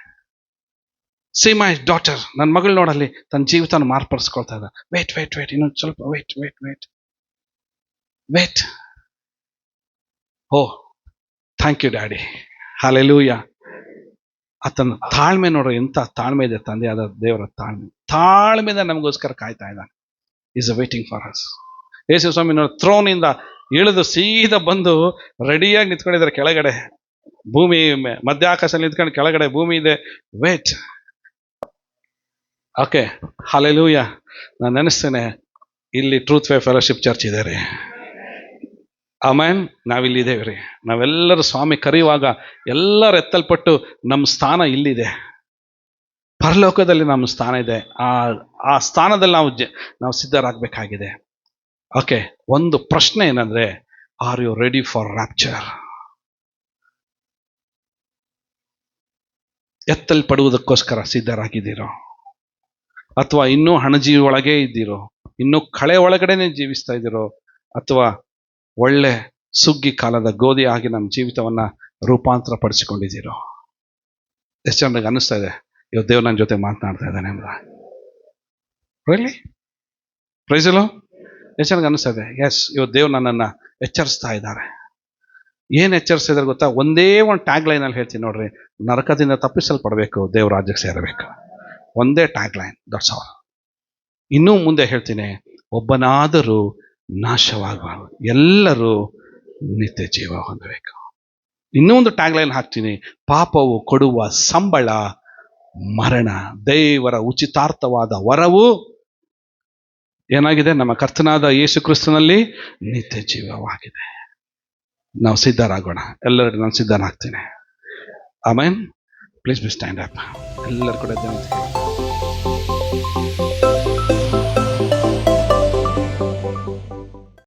ಸಿ ಮೈ ಡಾಟರ್, ನನ್ನ ಮಗಳು ನೋಡಲ್ಲಿ ತನ್ನ ಜೀವಿತನ ಮಾರ್ಪಡಿಸ್ಕೊಳ್ತಾ ಇದ್ದಾನೆ. ವೇಟ್ ವೇಟ್ ವೇಟ್, ಇನ್ನೊಂದು ಸ್ವಲ್ಪ wait wait wait wait. Oh thank you daddy, hallelujah. ಆತನ ತಾಳ್ಮೆ ನೋಡ್ರಿ, ಎಂತ ತಾಳ್ಮೆ ಇದೆ ತಂದೆಯಾದ ದೇವರ ತಾಳ್ಮೆಯಿಂದ ನಮಗೋಸ್ಕರ ಕಾಯ್ತಾ ಇದ್ದಾನೆ. Is a waiting for us. Yesu ಸ್ವಾಮಿ ನೋಡಿ ಥ್ರೋನಿಂದ ಇಳಿದು ಸೀದಾ ಬಂದು ರೆಡಿಯಾಗಿ ನಿಂತ್ಕೊಂಡಿದ್ದಾರೆ ಕೆಳಗಡೆ, ಭೂಮಿ ಮಧ್ಯ ಆಕಾಶದಲ್ಲಿ ನಿಂತ್ಕೊಂಡು ಕೆಳಗಡೆ ಭೂಮಿ ಇದೆ. ವೇಟ್. Okay, hallelujah. ನಾನು ನೆನೆಸ್ತೇನೆ, ಇಲ್ಲಿ ಟ್ರೂತ್ ವೇ ಫೆಲೋಶಿಪ್ ಚರ್ಚ್ ಇದೆ ರೀ. ಆಮೇನ್. ನಾವಿಲ್ಲಿದ್ದೇವೆ ರೀ. ನಾವೆಲ್ಲರೂ ಸ್ವಾಮಿ ಕರೆಯುವಾಗ ಎಲ್ಲರೂ ಎತ್ತಲ್ಪಟ್ಟು ನಮ್ಮ ಸ್ಥಾನ ಇಲ್ಲಿದೆ, ಪರಲೋಕದಲ್ಲಿ ನಮ್ಮ ಸ್ಥಾನ ಇದೆ. ಆ ಸ್ಥಾನದಲ್ಲಿ ನಾವು ಸಿದ್ಧರಾಗಬೇಕಾಗಿದೆ. ಓಕೆ, ಒಂದು ಪ್ರಶ್ನೆ ಏನಂದ್ರೆ, are you ready for rapture? ಎತ್ತಲ್ಪಡುವುದಕ್ಕೋಸ್ಕರ ಸಿದ್ಧರಾಗಿದ್ದೀರೋ, ಅಥವಾ ಇನ್ನೂ ಹಣಜಿ ಒಳಗೆ ಇದ್ದೀರೋ, ಇನ್ನೂ ಕಳೆ ಒಳಗಡೆನೆ ಜೀವಿಸ್ತಾ ಇದ್ದೀರೋ, ಅಥವಾ ಒಳ್ಳೆ ಸುಗ್ಗಿ ಕಾಲದ ಗೋಧಿ ಆಗಿ ನಮ್ಮ ಜೀವಿತವನ್ನ ರೂಪಾಂತರ ಪಡಿಸಿಕೊಂಡಿದ್ದೀರೋ? ಎಷ್ಟು ಜನರಿಗೆ ಅನ್ನಿಸ್ತಾ ಇದೆ ಇವತ್ತು ದೇವ್ರು ನನ್ನ ಜೊತೆ ಮಾತನಾಡ್ತಾ ಇದ್ದಾನೆ ಅಂತ? ರಿಯಲಿ ಪ್ರೈಸ್ ಅಲ್ಲೋ? ಎಷ್ಟು ಜನರಿಗೆ ಅನ್ನಿಸ್ತಾ ಇದೆ? ಎಸ್, ಇವತ್ತು ದೇವ್ರು ನನ್ನನ್ನು ಎಚ್ಚರಿಸ್ತಾ ಇದ್ದಾರೆ. ಏನು ಎಚ್ಚರಿಸ್ತಾ ಇದ್ದಾರೆ ಗೊತ್ತಾ? ಒಂದೇ ಒಂದು ಟ್ಯಾಗ್ ಲೈನಲ್ಲಿ ಹೇಳ್ತೀನಿ ನೋಡ್ರಿ, ನರಕದಿಂದ ತಪ್ಪಿಸಲ್ಪಡಬೇಕು, ದೇವ್ರ ರಾಜ್ಯಕ್ಕೆ ಸೇರಬೇಕು. ಒಂದೇ ಟ್ಯಾಗ್ ಲೈನ್, ದಟ್ಸ್ ಆಲ್. ಇನ್ನೂ ಮುಂದೆ ಹೇಳ್ತೀನಿ, ಒಬ್ಬನಾದರೂ ನಾಶವಾಗಬಾರದು, ಎಲ್ಲರೂ ನಿತ್ಯ ಜೀವ ಹೊಂದಬೇಕು. ಇನ್ನೂ ಒಂದು ಟ್ಯಾಗ್ ಲೈನ್ ಹಾಕ್ತೀನಿ, ಪಾಪವು ಕೊಡುವ ಸಂಬಳ ಮರಣ, ದೇವರ ಉಚಿತಾರ್ಥವಾದ ವರವು ಏನಾಗಿದೆ? ನಮ್ಮ ಕರ್ತನಾದ ಯೇಸು ಕ್ರಿಸ್ತನಲ್ಲಿ ನಿತ್ಯ ಜೀವವಾಗಿದೆ. ನಾವು ಸಿದ್ಧರಾಗೋಣ. ಎಲ್ಲರಿಗೂ ನಾನು ಸಿದ್ಧನಾಗ್ತೀನಿ. Amen. Please be stand up. ಎಲ್ಲರೂ ಕೂಡ